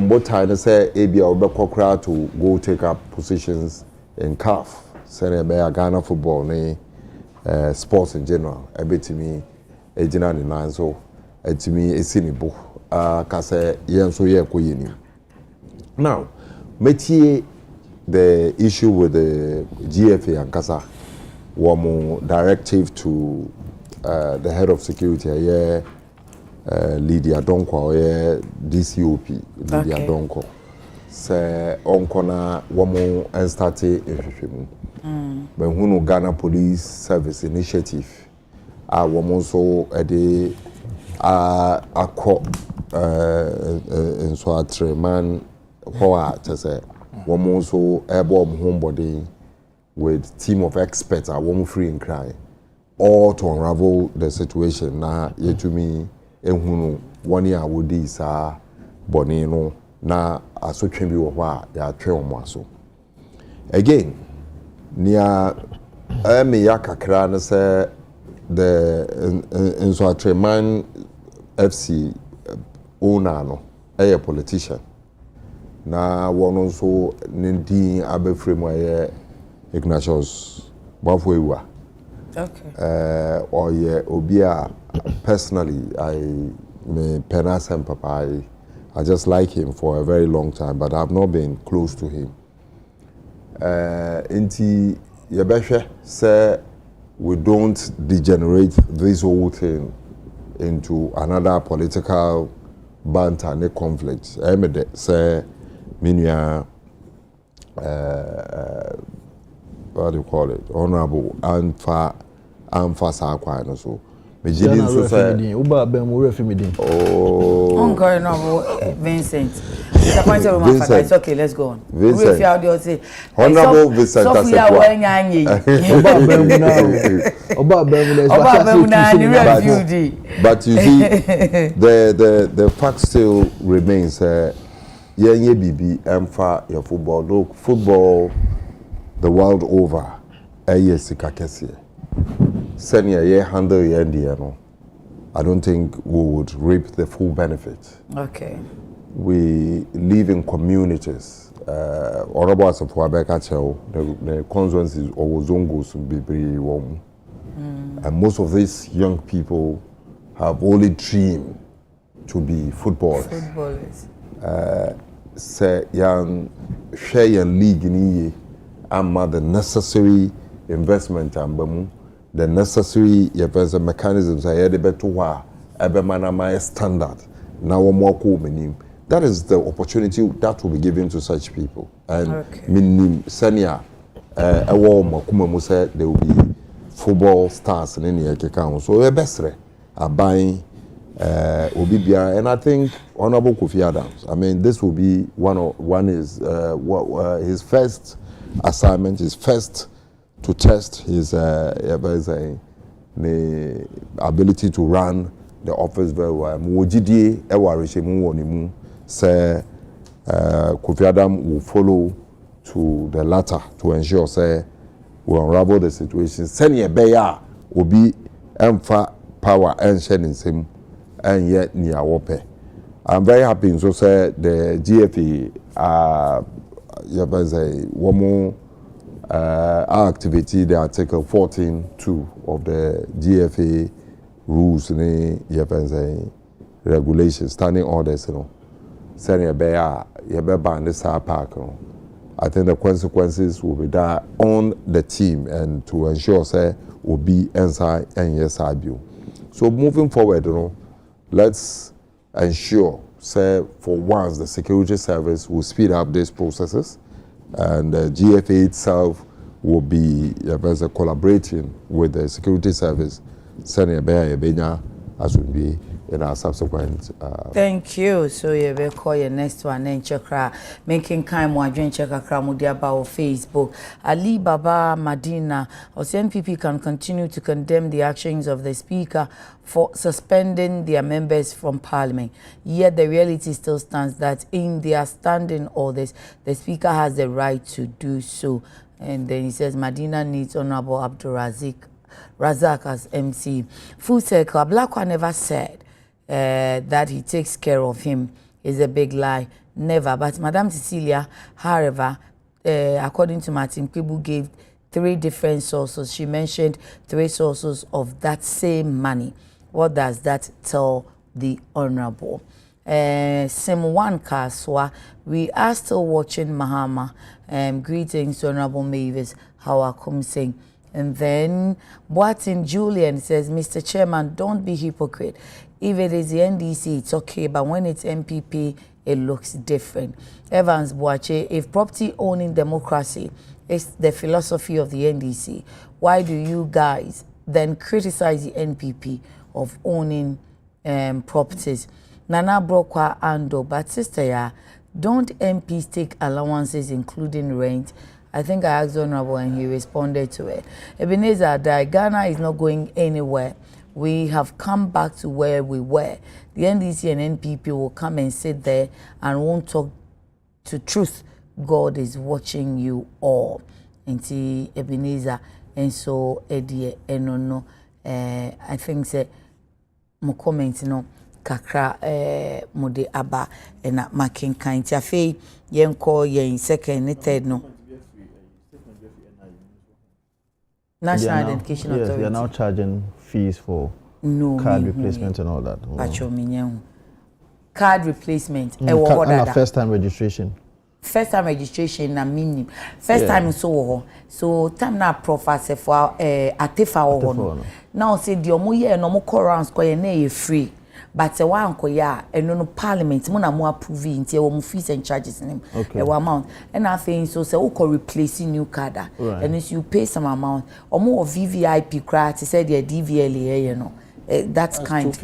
botai no say ebia obekokra to go take up positions in CAF say ebeye Ghana football ne sports in general ebetimi ejina ne nan so etimi esini bo ka say yen so ye koyeni now metie the issue with the GFA and Kasa one directive to the head of security Lydia Donko DCOP Lydia Donko say onkona one started but who Ghana Police Service Initiative woman so a court in so a man to say woman so airborne homebody with team of experts are woman free and cry all to unravel the situation na yetumi ehunu one year wodi sa boni no na asotwe bi wo ho ya twe omo aso again nia me yakakra na say the in so atreman FC owner no a politician na one so nindi abefremu aye Ignatius Bafwewa. Okay. Or Obia personally me penasem papa I just like him for a very long time but I've not been close to him. Inti yebehwe say we don't degenerate this whole thing into another political banter and conflict. Emede say Minya, what do you call it? Honorable Anfa Sakwa so. Mejidin so say. Uba bemu refimidin. Oh. Honorable Vincent. It's okay, let's go on. Vincent. Honorable Vincent. Oba bemu but you see, the fact still remains. Yenye bibi emfa your football. Look, football the world over. Sika kesi. Senior ye handle ye no. I don't think we would reap the full benefit. Okay. We live in communities. Honorable Asafo Abeka the constituencies of Ozongo Sumbibri Wom. And most of these young people have only dreamed to be footballers. Say young share and league ni the necessary investment and the necessary mechanisms I had better wa my standard now more cool. That is the opportunity that will be given to such people. And minim senior there will be football stars in any account. So best are buying Obibia, and I think Honorable Kofi Adams. I mean, this will be his first assignment, his first to test his the ability to run the office very well. Mujidi ewarishemu wonimu say Kofi Adams will follow to the latter to ensure say we unravel the situation. Senior Beya will be emfa power and shedding him. And yet near Wope. I'm very happy so say the GFA one more activity the article 14.2 of the GFA rules regulations standing orders senior bear ban this park. I think the consequences will be there on the team and to ensure say will be inside and yes I do. So moving forward, let's ensure, say, for once the security service will speed up these processes and the GFA itself will be collaborating with the security service, sending a bear as would be in our subsequent. Thank you. So you will call your next one and chakra making kind more drink chakra mudia about Facebook. Ali Baba Madina or NPP can continue to condemn the actions of the Speaker for suspending their members from Parliament. Yet the reality still stands that in their standing orders, the Speaker has the right to do so. And then he says Madina needs Honorable Abdul Razak as MC. Full circle. Blackwa never said that he takes care of him is a big lie. Never. But Madam Cecilia, however, according to Martin Kibu, gave 3 different sources. She mentioned 3 sources of that same money. What does that tell the Honorable? Simwan Kaswa, we are still watching Mahama. Greetings, Honorable Mavis. How are you saying? And then Boatin Julian says, Mr. Chairman, don't be hypocrite. If it is the NDC, it's okay, but when it's MPP, it looks different. Evans Boache, if property owning democracy is the philosophy of the NDC, why do you guys then criticize the NPP of owning properties? Nana Brokwa Ando, but sister, yeah, don't MPs take allowances including rent? I think I asked Honorable and he responded to it. Ebenezer, Ghana is not going anywhere. We have come back to where we were. The NDC and NPP will come and sit there and won't talk to truth. God is watching you all. Inti Ebenezer and so Edie Enono. I think say mo comment no kakra mode aba na making kind afi yen call yen second and third no. National Identification Authority. Yes, they are now charging fees for card replacement and all that. Card replacement. And first time registration. First time registration na minimum. First time so time na professor for atefa ho. Now say the omo ye no mo corrans ko ye na ye free. But the one koya no Parliament mo na mo approve nti e wo fees and charges nim e wo amount and I think so say wo replacing new card and if you pay some amount omo of VVIP card say the DVLA you know that's kind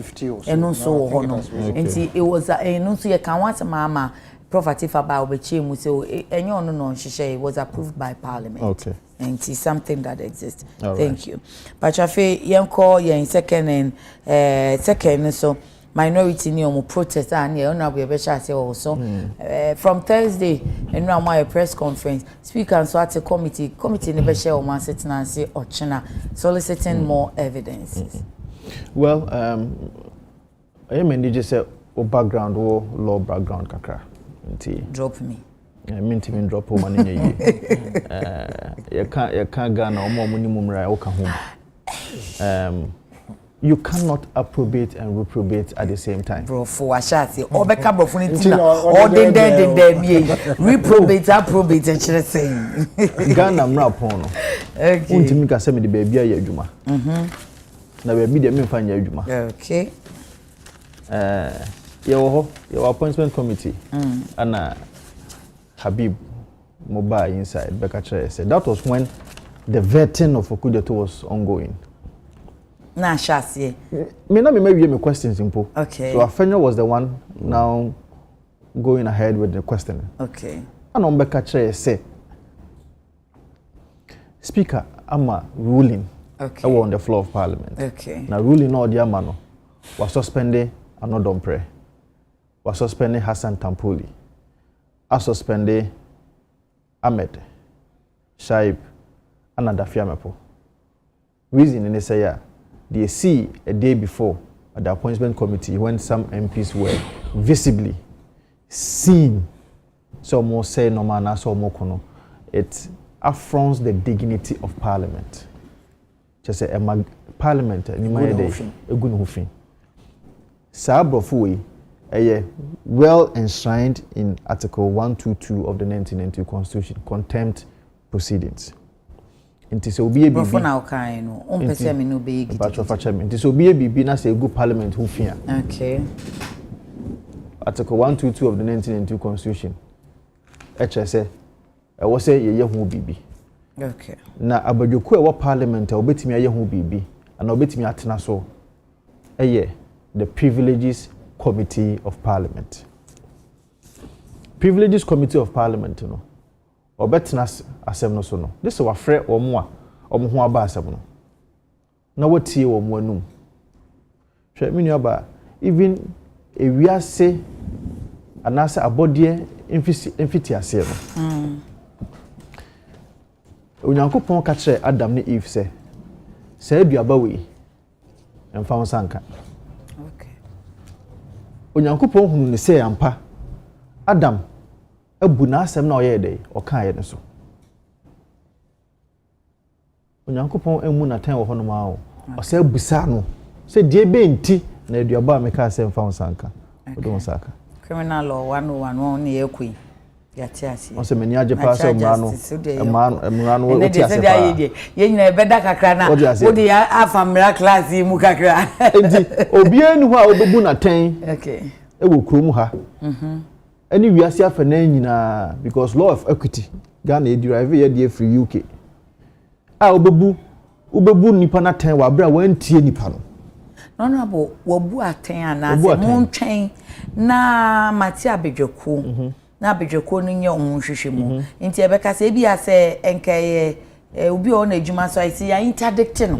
and also nti it was no so you can want mama property for by obechi mu say enyo no nhihye it was approved by Parliament. Okay. And it's something that exists. Thank you. But Chafe, call yen second and second so minority ni omo protest and Honorable Besha say also from Thursday and now my press conference speaker and so at a committee ni Besha o man sitting and say ochina soliciting more evidences. Well, I mean just say o background o law background kakra. Drop me. Minti min drop home and you can't Ghana or more minimum right home. You cannot approbate and reprobate at the same time. Bro, for a shot, Obeka Brofunity or then reprobate, approbate, and she's saying Ghana Mrapono. Okay, Untimika send me the baby a Juma. Now we media me find Juma. Okay. Your appointment committee and Habib Mobile inside Bekacha said that was when the vetting of Okudeto was ongoing. Na shasi. Me na me maybe questions simple. Okay. So Afenyo was the one now going ahead with the question. Okay. And on Bekacha said Speaker ama ruling on the floor of Parliament. Okay. Now ruling all the amano was suspending Anodompre. Was suspending Hassan Tampuli. I suspended Ahmed, Shaib, and Adafiamepo. Reason in this year, they see a day before at the appointment committee when some MPs were visibly seen. So more say no man, so more kono. It affronts the dignity of Parliament. Just say a Parliament, ni ma yede a good hufin. Sabrofuwe. Well enshrined in Article 122 of the 1992 Constitution, contempt proceedings. It is obi ebi. For now, kind no. On person me no be. It is obi ebi na say good Parliament who fear. Okay. Article 122 of the 1992 Constitution. HSA. I was say ye who bibi. Okay. Na abadwoku e wo parliament obetimi aye ho bibi ana obetimi atena so the Privileges Committee of Parliament. Privileges Committee of Parliament no obetena asem no so no. This wa frɛ omo ho aba asem no. Na wotie omo anum. Hwɛ me nuaba even ewiase anasa abodie mfiti ase no. Onyankopɔn ka kyerɛ Adam ne Eve sɛ aduaba we emfa ho sanka. Okay. Onyankopɔn hunu ne sɛ ampa Adam abu na asɛm na ɔyɛ dɛ ɔka yɛ ne so. Onyankopɔn emu na tan wɔ hɔ no ma o. Ɔsɛ busa no sɛ die be nti na aduaba a meka sɛ emfa ho sanka. Odo ho sanka. Criminal law 101 won ne yakui. Yatiasi. On se meni aje pa se mrano. Mrano wo ti ase pa. Ye nyina ebeda kakra na. Wo de afa mra class mu kakra. Enti obi enu ho a obebu na ten. Okay. E wo krom ha. Any wiase afa na nyina because law of equity. Ghana e derive ye de free UK. A obebu nipa na ten wa bra wan tie nipa no. Honorable wobu aten ana se montwen na mati abedweko. Na abedweko no nye ohunhwehwe mu nti ebeka se bia se enkaye obi o na adwuma so isi ya interdict no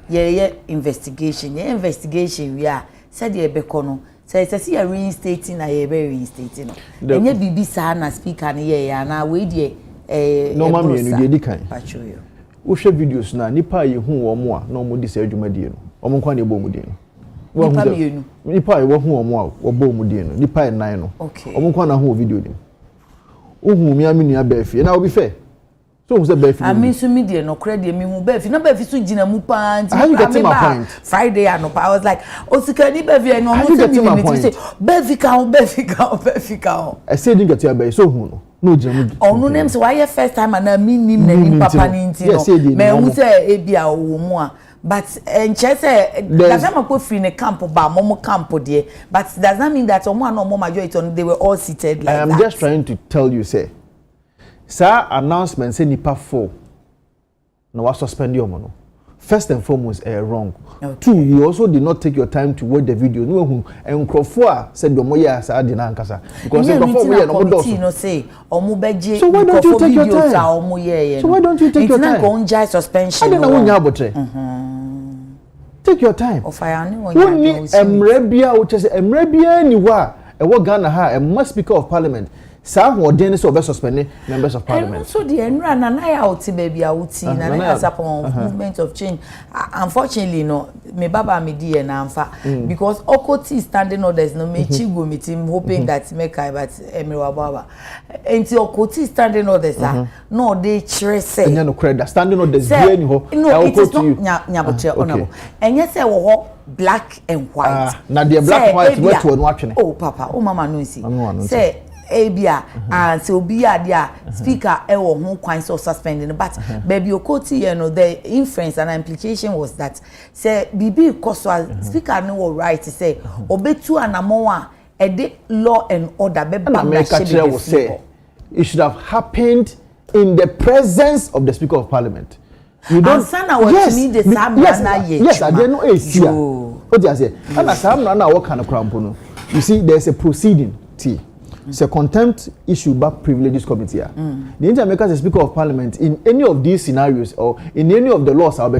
ye investigation we a said ye beko no say se ya reinstating na ye be reinstating no enye bibi sa na speaker no ye ya na we die normal me no di kan pachoyo wo hwe videos na nipa ye hu wo mo a na mo di se adwuma die no omo nkwa na ebo mu die no nipa ye wo hu omo a wo bo mu die no nipa ye nan no omo nkwa na hu video dim ohu mi aminu ya befi na obi fe so hu se befi ami so mi die no kra die mi hu befi na befi so gina mu pa nti Friday anopa I was like osika ni befi no mo so mi say befi ka I said you get your befi so hu no gina mu onu nem so why first time na mi nim na ni papa ni nti no me hu se e bia wo mu a but say does not go free in a camp ba momo camp there but does not mean that someone no more majority on they were all seated like that. I am just trying to tell you say sir announcement say nipa 4 no was suspend your mono. First and foremost wrong. Okay. 2 you also did not take your time to watch the video no hu enkrofo said do moya sa ade na ankasa because enkrofo moya no do no say omo beje so why don't you take your time so why don't you take your time it's not suspension I don't know wonya abotre take your time of fire ni wonya emre bia wo chese emre bia ni wa e wo Ghana ha e must speaker of parliament sa ho den so be suspend members of parliament so the enra na na ya oti baby awuti na na support movement of change unfortunately no me baba me die na amfa because okoti standing orders no me chigo meeting hoping that make I but emre baba enti okoti standing orders no they chere say enya no credit standing orders dey ni ho no it is not nyabotre honorable enye say wo ho black and white na the black and white what to no atwene oh papa o mama no see say Abia and so be dia speaker e wo ho kwan so suspending but baby okoti you know the inference and implication was that say bibi koso speaker no were right to say obetu anamon a de law and order be say it should have happened in the presence of the speaker of parliament. You don't yes, me the yes, I didn't know AC. What do you say? And as I'm not what kind of crampono. You see there's a proceeding T. It's a contempt issue back privileges committee. The Inter-America as a speaker of parliament in any of these scenarios or in any of the laws I'll be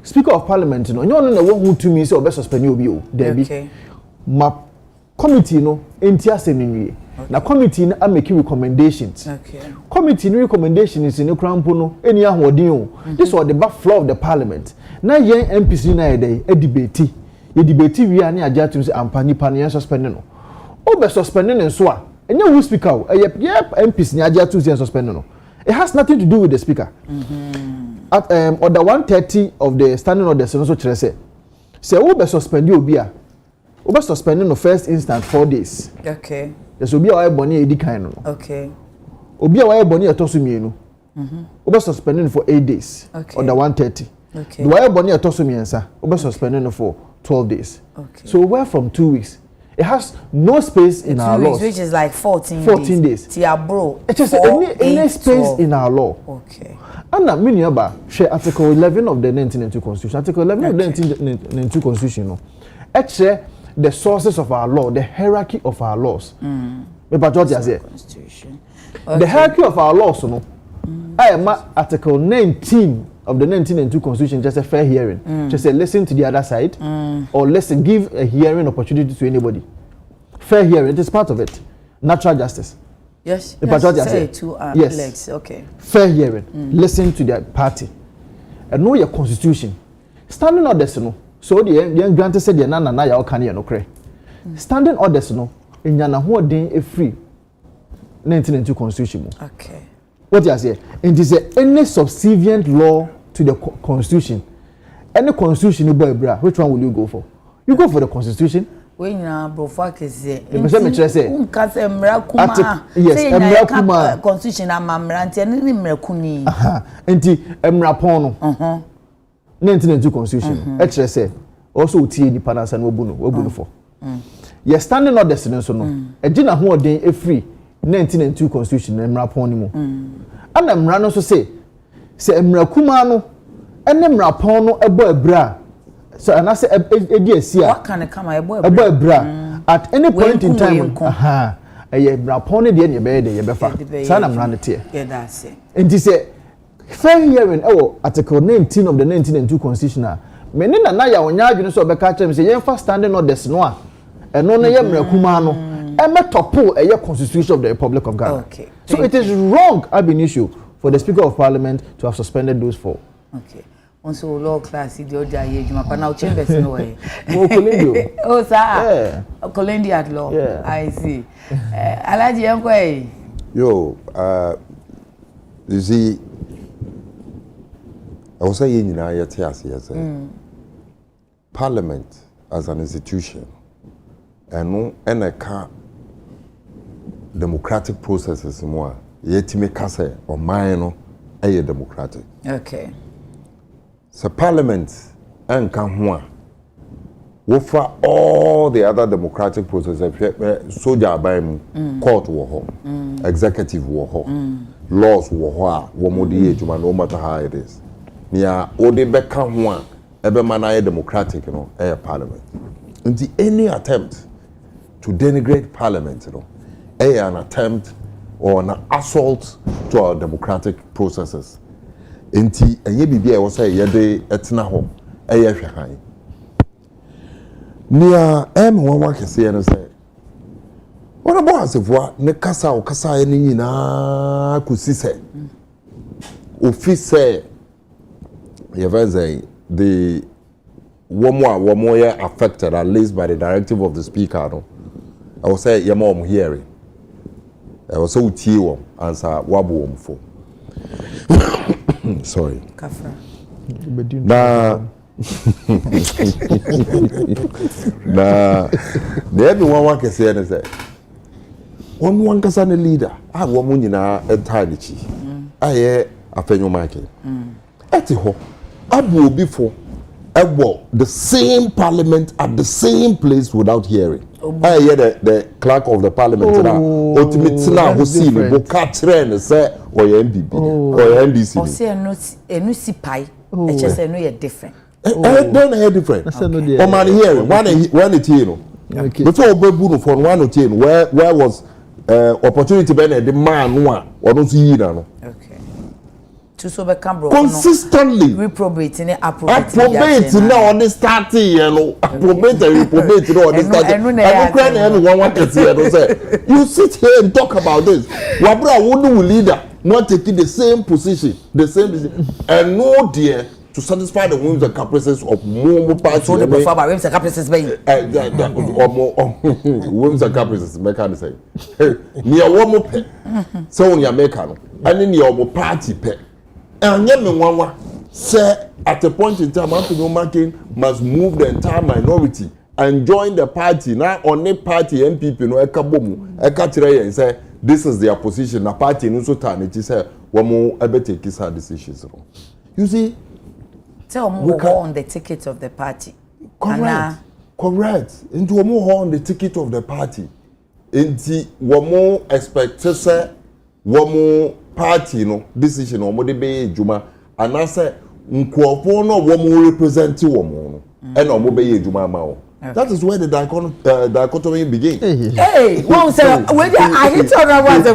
speaker of parliament you know no one who to me say obe suspend you Debbie my committee no enti asem na committee na make recommendations committee recommendations in the crampo no any ahodin o this was the back floor of the parliament na yen MPC na dey e debate we ani aja to say ampani pan suspend no obe suspending and so a enya who speaker yep MPs ni aja to say suspend no it has nothing to do with the speaker at order 130 of the standing order so kire say obe suspend you obi a obe suspending no first instance 4 days okay there's obi a why boni edi kan no okay obi a why boni etoso mienu obe suspending for 8 days okay. Order 130 okay the why boni etoso miensa obe suspending for 12 days okay so we're from 2 weeks It has no space in our laws. Which is like 14 days. Tiabro. It is any space in our law. Okay. And that meaning about Article 11 of the 1992 Constitution. Article 11 of the 1992 Constitution. No. Actually, the sources of our law, the hierarchy of our laws. Constitution. Okay. The hierarchy of our laws, no. I am Article 19 of the 1992 Constitution, just a fair hearing. Just say listen to the other side, or listen, give a hearing opportunity to anybody. Fair hearing, it is part of it. Natural justice. Yes. Say two yes. Legs. Okay. Fair hearing. Listen to the party. And know your constitution. Standing orders, no. So the young granted said the nana na ya okani no kre. Standing orders, no. In yana who day a free 1992 Constitution. Okay. What you say? It is any subservient law to the constitution. Any constitution you buy, bra, which one will you go for? You go for the constitution. When you are brofak is say. Yes, Emrakuma. Constitution amamranti any mrakuni. Enti emrapono. 1992 Constitution. Actually say also utie ni panasa no obuno for. Yes, standing orders so no. Ejina ho odin e free 1992 Constitution emrapon ni mu. Ana emra no so say emrakuma no ene emrapon no ebo ebra. So and I say what can come ebra at any point in time emrapon de ne be de ye befa. So na emra no tie. Yeah, that's it. And say fair hearing Article 19 of the 1992 Constitution. Many na ya onya adwene so obeka kire me say yen fa standing orders no a eno na ye mrakuma no emetopo a constitution of the Republic of Ghana. Okay. So it is wrong ab initio for the Speaker of Parliament to have suspended those four. Okay. Also law class the other year you must now change the way. Oh sir. Yeah. Colendi at law. Yeah. I see. Alaji Yankwe. Yo, you see, I was saying in our yes, Parliament as an institution, and no, and I can't democratic processes more. Yet me kase or mine a democratic. Okay. So Parliament and can for all the other democratic processes, soldier by court war, executive war, laws war, no matter how it is. Nia ode beka ho a ebe manaye democratic no a parliament. Nti any attempt to denigrate parliament no an attempt or an assault to our democratic processes. Nti enye bibia e wo say ye de etena ho hwe han. Nia wanwa kese no say wona bo asefo ne kasa o kasa ye ni nyina kusi se office the woman affected at least by the directive of the speaker. No, I will say your mom hearing. I was so tear answer wabu for. Sorry. Kafra. Everyone can say and say. One can send a leader. I woman in a entirely chi. I hear a fenyo market. Etiho. Abu before the same parliament at the same place without hearing. I hear the clerk of the parliament ultimately now who see the book train say or your MPP or your NDC. Or say no si pie. It's just no you're different. Then I different. Or man hearing one it you know. Before Bebuno for 1 or 10 where was opportunity ben the man one or don't see no. Okay. Consistently reprobating approbate now on the starting approbate and reprobate on the starting. You sit here and talk about this. Wabra wouldn't leader not taking the same position and no dear to satisfy the whims and caprices of more parties. So the whims and caprices whims and caprices make say near one more so on your mechanic and in your party pet. And yet, say at a point in time, Anthony Omakin must move the entire minority and join the party. Now, on a party, MPP, no, Ekabomu, Ekatire, and say, this is their position. The party, no, so time, it is a woman, I bet take his decisions. You see, tell me on the ticket of the party. Correct. Correct. Into a more on the ticket of the party. Into one more expect to say one more party no decision or more debate juma and I say nkwofo no one more represent one more and no more be juma mao. That is where the dichotomy begins. Hey, one say I hit on one say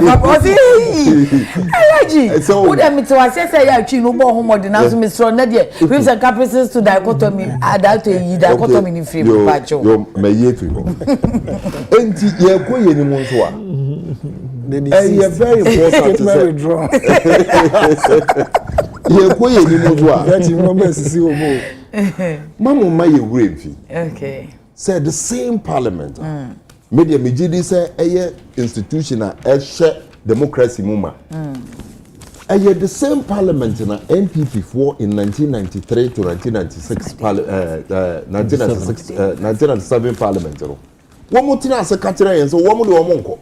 so who dem to say ya twi no bo homo de na so me so na de we say caprices to dichotomy that to dichotomy ni free pacho yo me ye fi go enti ye ko ye ni mo so a ye very important to withdraw ye ko ye ni mo so a that you remember sisi omo mama ma ye wrefi okay said the same parliament media mejidi say eye institution a share democracy muma the same parliament na NPP for in 1993 to 1996 1997 parliament no one more thing as a catcher and so one more monko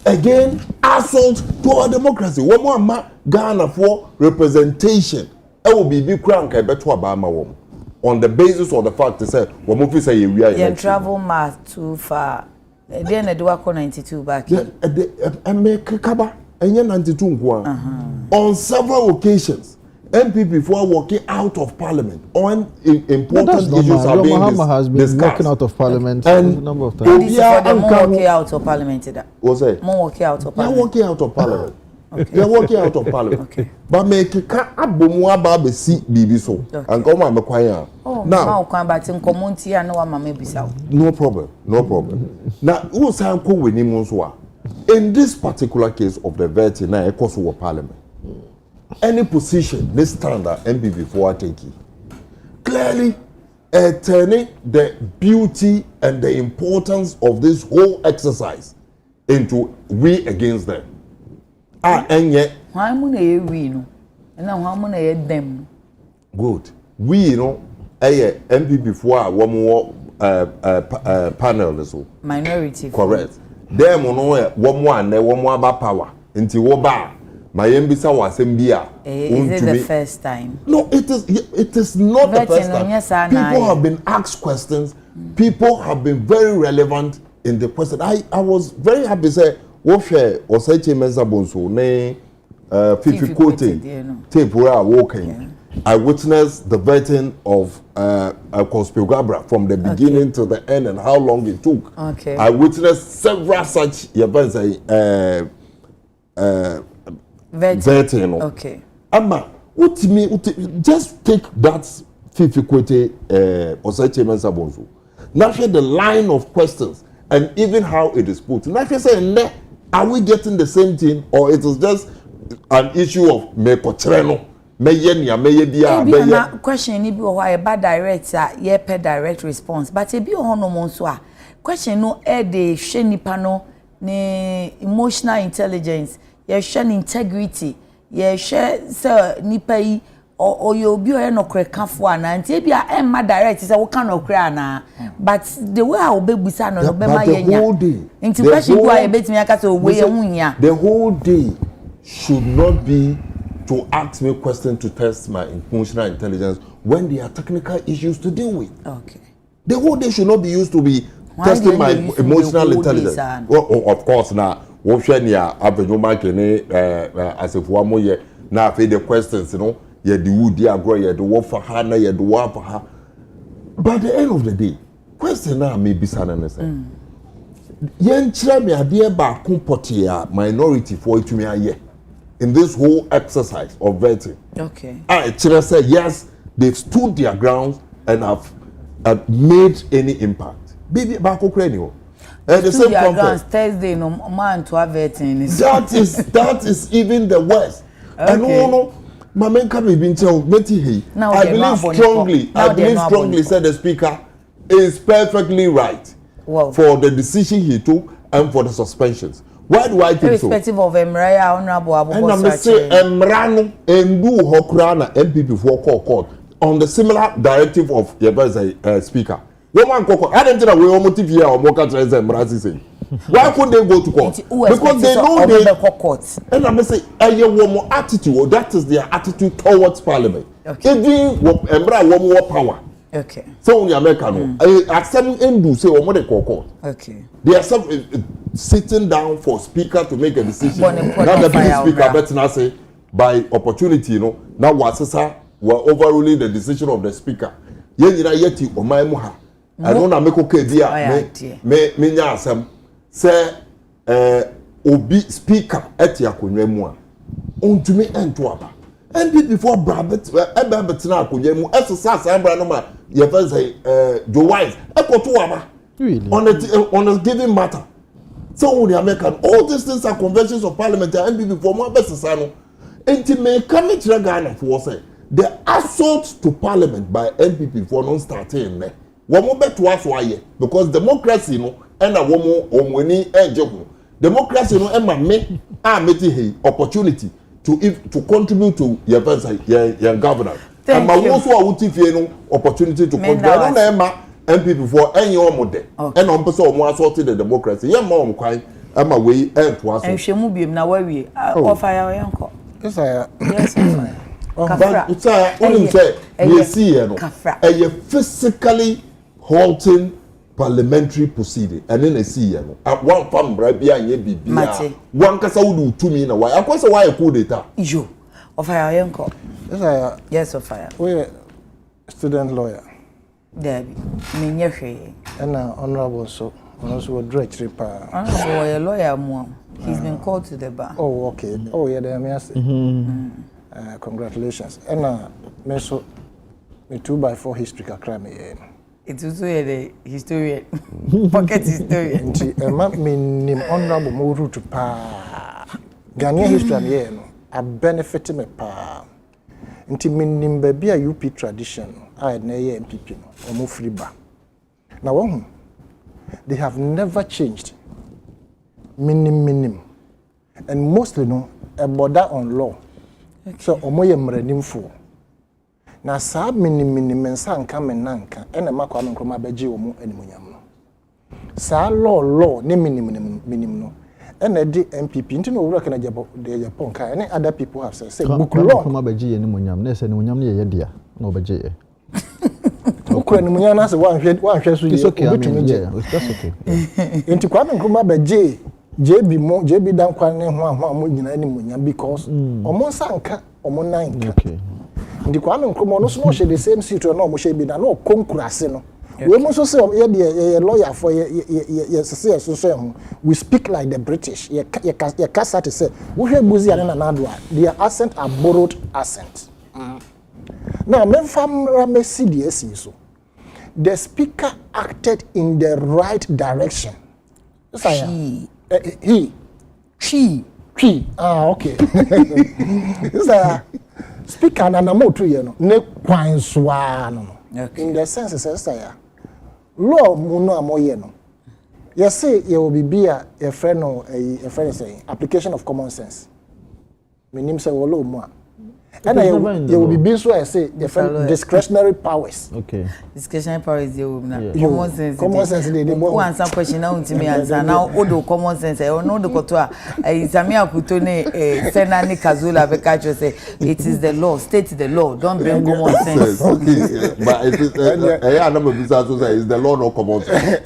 again assault to our democracy one more ma Ghana for representation will be big crank I bet to Obama wom on the basis of the fact to say we move say we are you travel math too far then do 92 back make kaba enye 92 nko on several occasions MPP for walking out of parliament on important issues are being has been discussed. Walking out of parliament and a number of times. Walking out of parliament that what's that walking out of parliament. You're walking out of parliament. Okay. You're walking out of parliament. Okay. But make ka abomu aba be si bibi so. And come on mekwanya. Now kan but in community and no mama bisa. No problem. No problem. Now who say ko weni mo so a in this particular case of the vetting na ekoso wo parliament. Any position this standard MPP for taking clearly turning the beauty and the importance of this whole exercise into we against them. And yet why mu na ye we no and now how mu na ye them good we know MPP for a one panel so minority correct them no one more and one more about power until wo ba my embisa was mbia is it the first time no it is not the first time people have been asked questions people have been very relevant in the question I was very happy say wo hwe osache mensa bonso ne fifi quoting tape where I walking I witnessed the vetting of Conspirabra from the beginning to the end and how long it took. Okay. I witnessed several such events vetting. Okay. Amma, what me just take that fifi quote osache mensa bonso. Now share the line of questions and even how it is put. Now say are we getting the same thing or it is just an issue of me kotreno me yenia me yedia be na question ni bi o why ba direct ye per direct response but e bi o no mo so a question no e dey hwe nipa no ne emotional intelligence ye hwe integrity ye hwe se nipa yi o ye obi o ye no krekafo ana nti e bi a emma direct say wo kan no kre ana but the way I be busa no be ma yenya nti question go a betimi aka say owe ye hunya the whole day should not be to ask me questions to test my emotional intelligence when there are technical issues to deal with. Okay. The whole day should not be used to be testing my emotional intelligence. Well, of course, now, what share ya avenue market as if one more year now for the questions, you know, you do the grow, you do work for her, you do work for her. By the end of the day, question now may be something. Yen chira me adie ba kumpotia minority for it to me aye. In this whole exercise of vetting. Okay. I say yes, they've stood their grounds and have made any impact. Baby, back Ukraine. The same context. Thursday, no man to have vetting. That is even the worst. Okay. And no, my man can be told. I believe strongly, said the speaker is perfectly right for the decision he took and for the suspensions. Why do I think irrespective of Emraya Honorable Abu and I say Emrano Embu Hokrana MPP for court on the similar directive of the speaker. Woman Coco, I don't know we motive here or Moka Emrasi say. Why couldn't they go to court? Because they know they court. And I say a more attitude, that is their attitude towards parliament. Okay. Even Emra one more power. Okay. So on the American, accept do say or more than court. Okay. They are sitting down for speaker to make a decision. Now the speaker better not say by opportunity, you know. Now what we're overruling the decision of the speaker. Yeti or my muha. I don't know make okay dia me nya asem say obi speaker eti akonwa mu a ontumi ento aba and before brabet na akonwa mu exercise ambra no ma ye fa say Joe Wise ekoto aba really on a given matter. So when the American all these things are conventions of parliament and before more besesa no enti me come to Ghana for say the assault to parliament by NPP for non starting there. Womo beto aso aye because democracy no na womo omweni enje ho democracy no ema me meti hey opportunity to contribute to your governance and ma wo so a wuti fie no opportunity to contribute no na ema MPP for enye omode and on person omo assault the democracy ye ma om kwan ama we ento aso enhwemu biem na wawie offer ya yenko yes I Kafra. It's only say we see no a physically halting parliamentary proceeding and then I see no at one farm brabia ye bibia one kasa wudu tumi na why akwese why coup d'etat ijo of fire yenko yes of fire we student lawyer there me nyehwe and honorable so also directory pa honorable lawyer mo he's been called to the bar. Oh okay. Oh yeah, there me say congratulations and me so me 2x4 history kakra me it was the historian pocket historian me nim honorable mo root pa Ghanaian history me no a benefit me pa nti me nim ba bia UP tradition I na ye MPP no omo free ba na wo they have never changed minim and mostly no a border on law. Okay. So omoye mranimfo na saa minim nsa nka menanka ena makwa menkroma baje wo mu animonyam no saa law ne minim no ena di MPP nti no wura kana jabo de Japan ka any other people have said book law koma baje ye animonyam na ese animonyam ne ye dia na obaje ye okura animonyam na se wanhwe so ye obetumi je that's okay nti kwa menkroma baje JB dan kwan ne ho mo nyina animonyam because omo sanka omo nanka okay ndi kwa me nkomo no so no she the same seat no omo she bi na no konkurase no we mo so say ye lawyer for ye say so we speak like the British ye kasa to say we hear buzi na nado their accent are borrowed accent now me fam me see the so the speaker acted in the right direction she okay speaker na mo to ye no ne kwan soa no in the sense says law mu no amoye no you say ye will be a friend no a friend say application of common sense menim say wo law mu a and you will be so I say different discretionary powers. Okay. Discretionary powers you na common sense. Common sense dey who answer question now ntimi answer now odo common sense e no do koto a Samia Kuto ne Senani Kazula be catch say it is the law state the law don't bring common sense. But it is number business say is the law no common sense.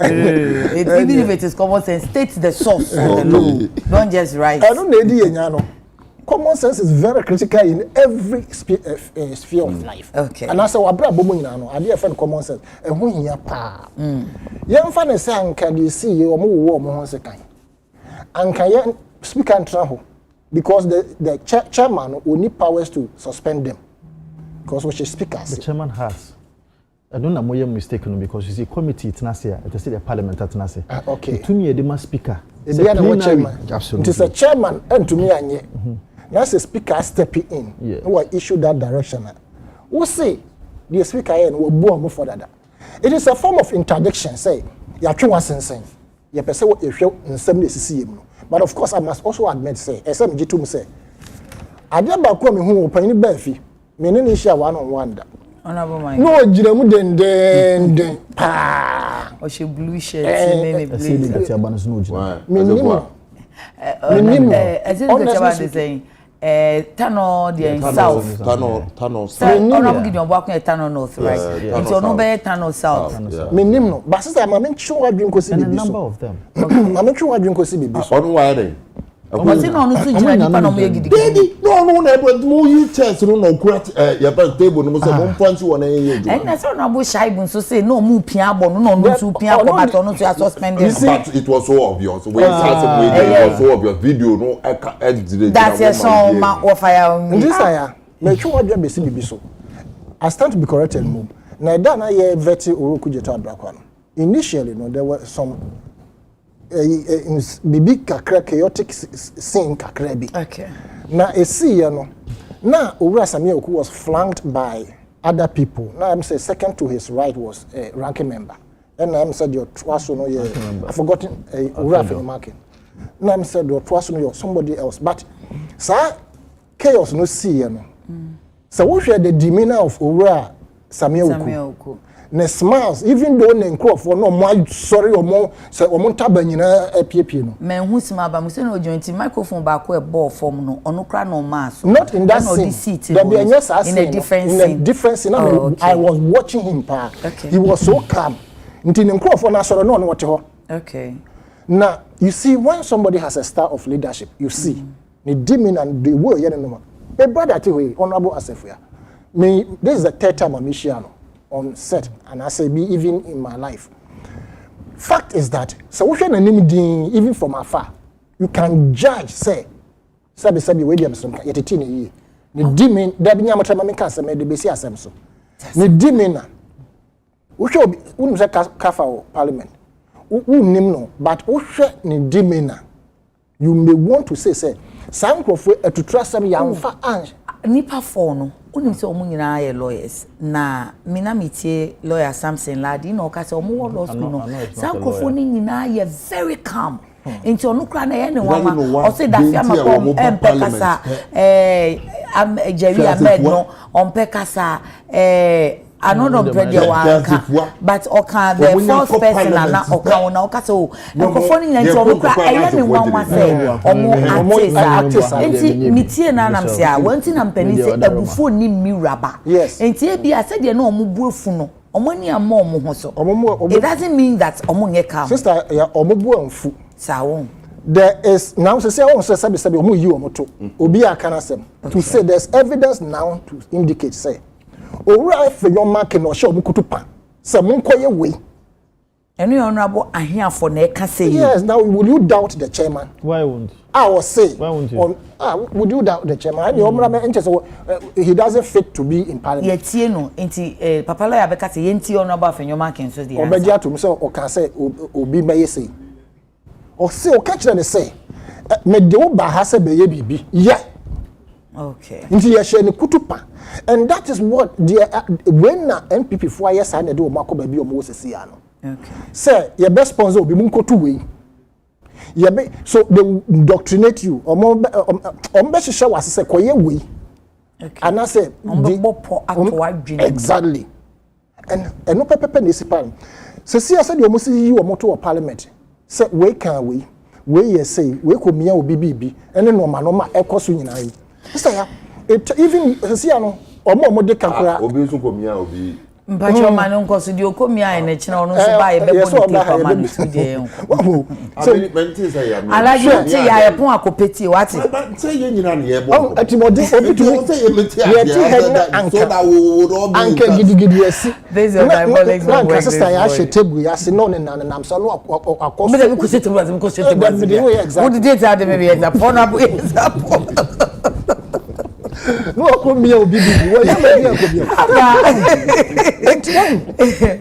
Even if it is common sense state the source of the law don't just write. I don't need enya no. Common sense is very critical in every sphere of life. Okay. And as our brother bomu ina no, ade friend common sense. E ho hia pa. Yem fa ne say anka dey see you omo wo omo ho se kan. Anka ye speaker ntra ho because the chairman only powers to suspend them. Because which is speakers. The chairman has. I don't know moye mistake no because you see committee tnasia, it is the parliament tnasia. Okay. To me the speaker. It is a chairman and to me anye. That's a speaker stepping in. Who issue that direction. Who say the speaker will boom for that. It is a form of interdiction. Say, you try one sensing. You person what you show in some CCM. But of course, I must also admit, say, SMG to me say, I never come who open any benefit. Meaning, issue one on one. No, Jiramu den pa. Or she blue shirt, many blue. Minimum. As in the Chairman is saying. Tano the south. Tano. Honorable Gideon Bwakun Tano north, right? It's on over Tano south. Minimum. But sister, I'm sure I drink and a number of them. I'm sure I drink Osibi. On why Was it on the baby? No, but more you test no crack your table no one punch you on a and that's honorable Shaibun so say no move piabo, no two piabo, but on to suspended. But it was so obvious. When it was so obvious video, no, that's your song, or fire. This I make sure I drink the so. I stand to be corrected move. Now, then I hear Veti Uruku Jeta Blackwan. Initially, no, there were some. Bibi kakra chaotic scene kakra bi. Okay. Na esi no. Na Owura Samuel Oku was flanked by other people. Now I'm say second to his right was a ranking member. And I'm said your twaso no ye. I forgotten Owura Fenimake. Now I'm said your twaso no somebody else. But sa chaos no see no. So we share the demeanor of Owura Samuel Oku. Ne smiles even though ne for no more sorry or more say omo taba nyina apiepie no men hu sima ba mo se no jointi microphone ba ko e ball form no ono kra no mass not in that scene there be in a different scene I was watching him pa he was so calm nti ne for na soro no no wote ho okay now you see when somebody has a style of leadership you see the demeanor and the way you know my brother Tiwe honorable Asefua me this is the third time I'm Michiano on set and I say be even in my life. Fact is that so we can even from afar you can judge say sabi William some yetiti ye the demon da bi nyamata ma menka asem de besi asem so the demon we should we say kafa parliament we nim no but we the demon you may want to say some crofo etutra sem yamfa ange nipa for no unim se omo nyina ye lawyers na mina metie lawyer Samson Ladi na okase omo law school no sankofo ni nyina ye very calm enti onu kra na ye ne wama o se dafia makom empekasa Jerry Ahmed no ompekasa another brother wanka but oka the first person na oka na oka so nkofo ni nyina onu kra eye ne wanwa se omo atesa enti mitie na nam se a wanti na mpani se abufo ni miraba enti e bia se de na omo buafu no omo ni ama omo ho so it doesn't mean that omo nye calm sister ya omo buamfu sawo there is now say on say sabi omo yi omo to obi aka na sem to say there's evidence now to indicate say Owura for your market no show mukutu pa say monkoye we enu honorable ahiafo na e ka say yes now will you doubt the chairman why won't I was say why won't you would you doubt the chairman and your me he doesn't fit to be in parliament yetie no enti papa lawyer be ka say yenti honorable afenyo market so dey obeji atum say o can say obi be say o say o catch them say me de o ba ha say be ye bibi yeah okay nti ye share ni kutupa and that is what the when NPP for years and do mako ba bi o mo sesi ya no okay say your best sponsor obi mun kotu we ye be so they indoctrinate you omo be shisha was say koye we okay and I say ombo ato adwene exactly and no pepe na sipal sesi ya say the omo si yi omo to parliament say we can we ye say we ko mia obi bibi ene no ma ekoso nyina yi sister even sesi ya no omo de kakura obi so ko mia obi mpacho ma no nkoso di okomia ene china ono so ba ye bebo de paper man so je enko so menti say ya alaji ti ya ye pon akopeti wati say ye nyina na ye bo atimodi obi tu say ye menti ye ti hen so na wo obi anke gidigidi esi this is my colleague na sister ya she table ya se no ne nam so no akoso me dey ko se table as me ko se table what did they tell them maybe example example no ko mi obi bibi wo ya me ya ko bi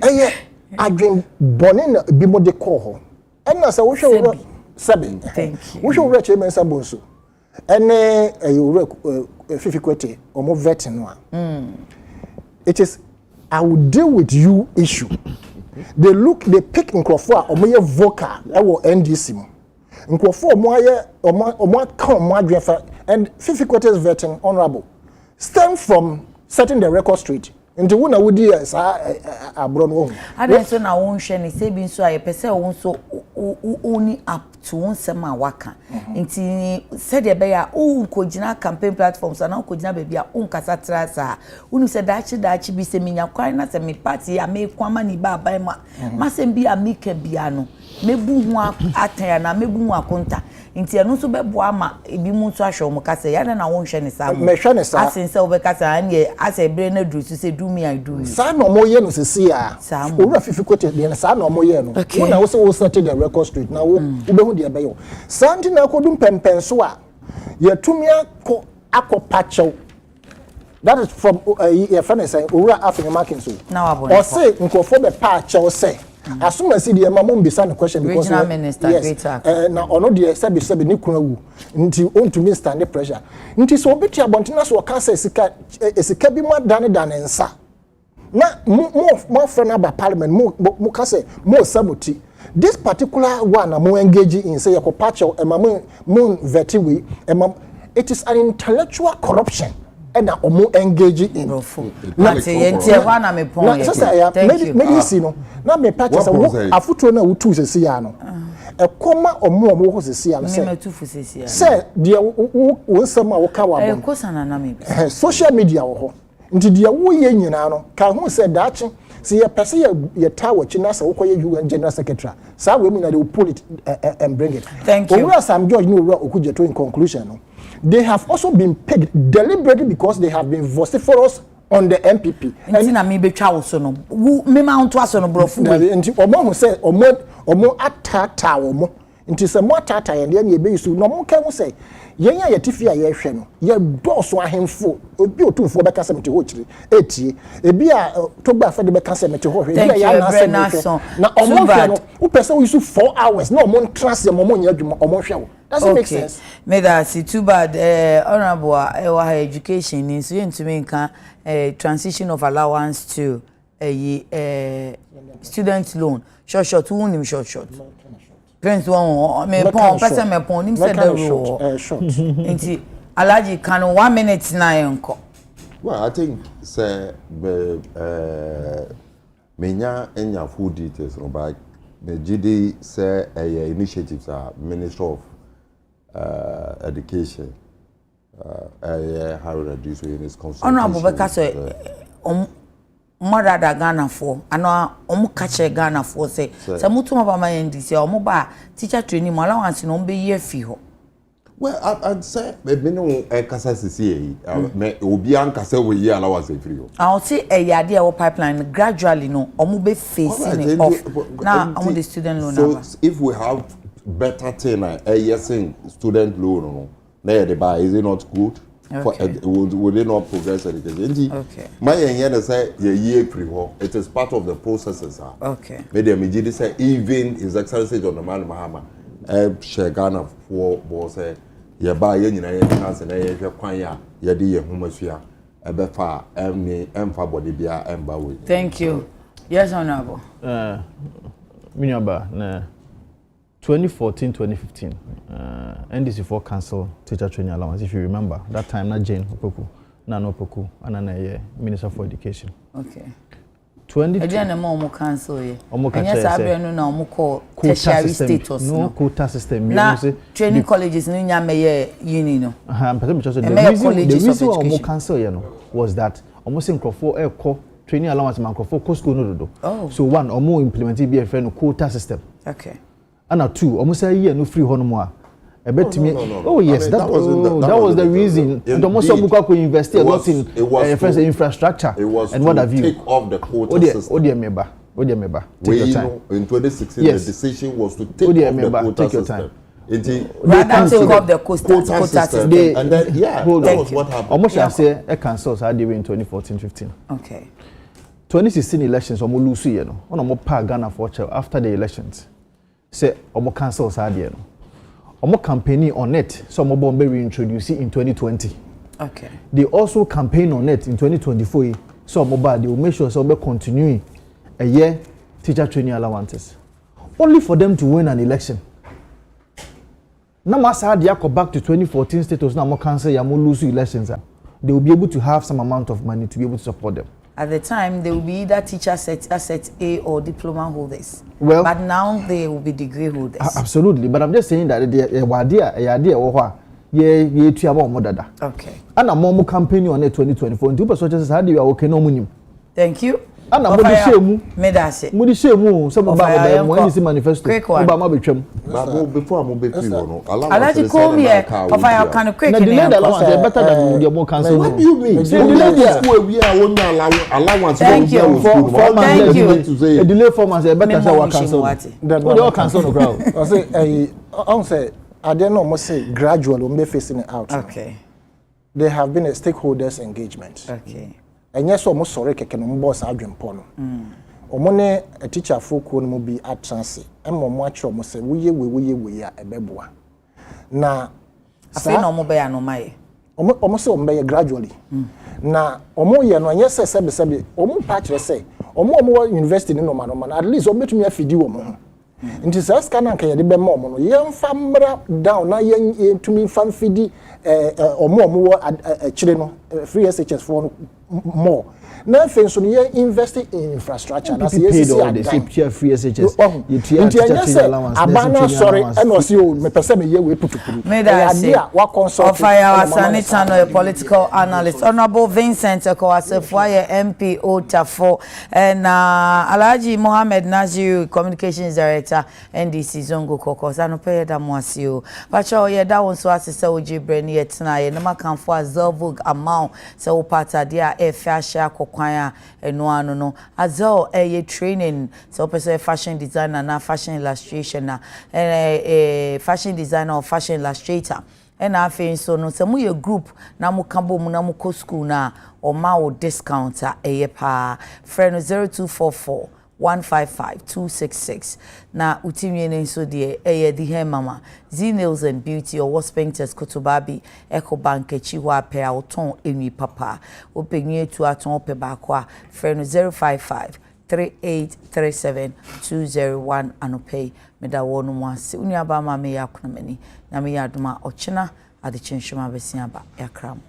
eh adwen bonin bi mo de call ho na say wo hwe seven wo hwe wo che men sabo so ene you fifi kwete omo vet no a it is I will deal with you issue they pick nkrofo a omo ye vocal e wo NDC mo nkrofo omo aka omo adwen fa and fifi kwete's vetting honorable stem from setting the record straight nti wo na wodi sa abro no wo ade so na wo nhwe ne se bi nso aye pese wo nso oni up to one sema waka nti said e be ya o nkogina campaign platforms na nkogina be bia o nkasa trasa unu se dachi bi se minya kwan na se me party ya me kwama ni ba ba ma se bi amika bia no mebu hu ataya na mebu hu akonta nti eno so bebo ama ebi mu nso ahwe mo kase ya na wo nhwe ne sa me hwe ne sa asen se wo be kase anye ase bre na dru se do me I do sa na mo ye no sesi a owura fifi kote de na sa na mo ye no wo na wo se wo set the record straight na wo be hu de be yo sa nti na kodum pempen so a ye tumi akopacheo that is from your friend is saying owura afin marking so na wa or say nkofo be pa cheo say as soon as the mama mbisa the question because regional minister greater na ono de sebi ni kuna wu nti ontumi stand the pressure nti so obeti abontina so ka say esika bi ma dane nsa na mo friend aba parliament mo ka say mo saboti this particular one mo engage in say yakopatcho mo vetiwi it is an intellectual corruption and omo engage in na te yentie ho na me pon ye thank you maybe see no na me patch say afuto na wutu sesi ya no e koma omo ho sesi ya no say dia wo nsam a wo ka wa bon ko sana na me social media wo ho nti dia wo ye nyina no ka ho say dachi see ye pese ye tawo chi na say wo koye UN general secretary sa we me na they pull it and bring it thank you owura Sam George no owura okujeto in conclusion no they have also been pegged deliberately because they have been vociferous on the MPP. And na me betwa wo so no. Me ma onto aso no brofu we. Nti omo hu say omo atata omo. Nti se mo atata ye ne ebe yisu no mo kan hu say yen ya yetifi a ye hwe no. Ye doso ahemfo obi otumfo be kasa mete ho kire etie. Ebi a togba afa de be kasa mete ho hwe. Ebi ya na say na omo hwe no. Wo pese wo yisu 4 hours na omo trust ye omo nya adwuma omo hwe wo. Does it make sense? Me that see too bad honorable higher education is to make transition of allowance to student loan short won short prince one me pon person me pon nim said the short nti alaji kan 1 minute na enko. Well, I think say menya enya full details no but the GD say initiatives are Minister of education how reduce in his consultation. Honorable Beka say mother da Ghana for ano omu kache Ghana for say mutuma ba my ndisi omu ba teacher training mo allowance no be year fee ho. Well, I'd say me no kasa sisi me obi an kasa we year allowance free ho. I'll say yade e pipeline gradually no omu be facing it off. Now omu the student loan number. So if we have better thing saying student loan no na the buy is it not good would they not progress education okay my yen say ye free ho it is part of the processes okay me dem say even his excellency John Mahama share Ghana for boss say ye buy ye nyina ye chance na ye hwe kwan ya ye de ye homasua e be fa emfa body bia emba we. Thank you. Yes, honorable. Minyaba na 2014-2015, NDC4 cancelled teacher training allowance. If you remember, that time, not Jane Opoku, Nano Opoku, and Minister for Education. Okay. 20. Again, more cancel ye. Yes, I don't know. More call tertiary status. No quota system. Now training colleges no nyame uni no. The reason why more cancel was that almost in Crawford training allowance man Crawford school no do. Oh. So one or more implemented BFN no quota system. Okay. And two, almost a year no free honor. No. Oh yes, that was the reason. And almost some could invest a lot in infrastructure and what have you. Take off the quota system. Take your time. In 2016, yes. The decision was to take off the quota system. Rather take off the quota system. And then, that was what happened. Almost I say a cancel so I did in 2014-15. Okay. 2016 elections, almost lose you know. On a more Ghana for after the elections. Say almost cancel so I did. Omo campaigning on it, so Omo Bombe reintroduce it in 2020. Okay. They also campaign on it in 2024. So Omo they will make sure so Omo continue a year teacher training allowances. Only for them to win an election. Now masa they go back to 2014 status now Omo cancel ya mo lose elections. They will be able to have some amount of money to be able to support them. At the time, they will be either teacher set A or diploma holders. Well, but now they will be degree holders. Absolutely, but I'm just saying that the idea or ye to about modada. Okay. And a more campaign on 2024. Two percentages how do you okay no money. Thank you. And I'm going to say, Medase. Mudi shemu, some about when you see manifesto. Obama betwem. But before I'm be free, I to call me of I kind of quick. The delay allowance better than your more council. What do you mean? The delay school we are one allowance. Thank you. Thank you. The delay 4 months better than our council. The council no crowd. I say I don't know must say gradually we facing it out. Okay. There have been a stakeholders engagement. Okay. And yes, almost sorry, can boss adwin pono. Omone a teacher folk won mo be at transit. And mo watch almost say we are a beboa. Na I say no more be anomai. Almost say gradually. Na omo ye no yes sebe omo patch say omo university no man at least omo betumi afidi omo. Nti sa scan kan ye de be mo no ye mfa mra down na ye tumi mfa fidi omo chire no free SHS for more. Now, so you invest in infrastructure. That's paid all the free SHS. You teacher allowance. Abana sorry, and was you me person me here we put to. Made idea what consult of our sanitano a political analyst Honorable Vincent Akowasefwa MP Otafo and Alhaji Mohammed Naziru Communications Director NDC Zongo Kokos anope da mwasio. Pacha ye da won so asese oji breni yetina ye na makanfo azovug amount se wo pata dia e fashion kwaya eno no azo ye training so person fashion designer na fashion illustration na fashion designer or fashion illustrator and afi so no se mu ye group na mu kambo mu na mu ko school na o ma wo discount pa friend 0244 155-266 na utimi ene so de the hair mama Z Nails and Beauty or was painters kotobabi Eco Bank chiwa pe a oton enwi papa openye tu aton ope bakwa friend 055-3837-201 anope meda wonu mwase unyaba ma me yakunamani na me yaduma ochina Adekye Nsrom abesia ba yakram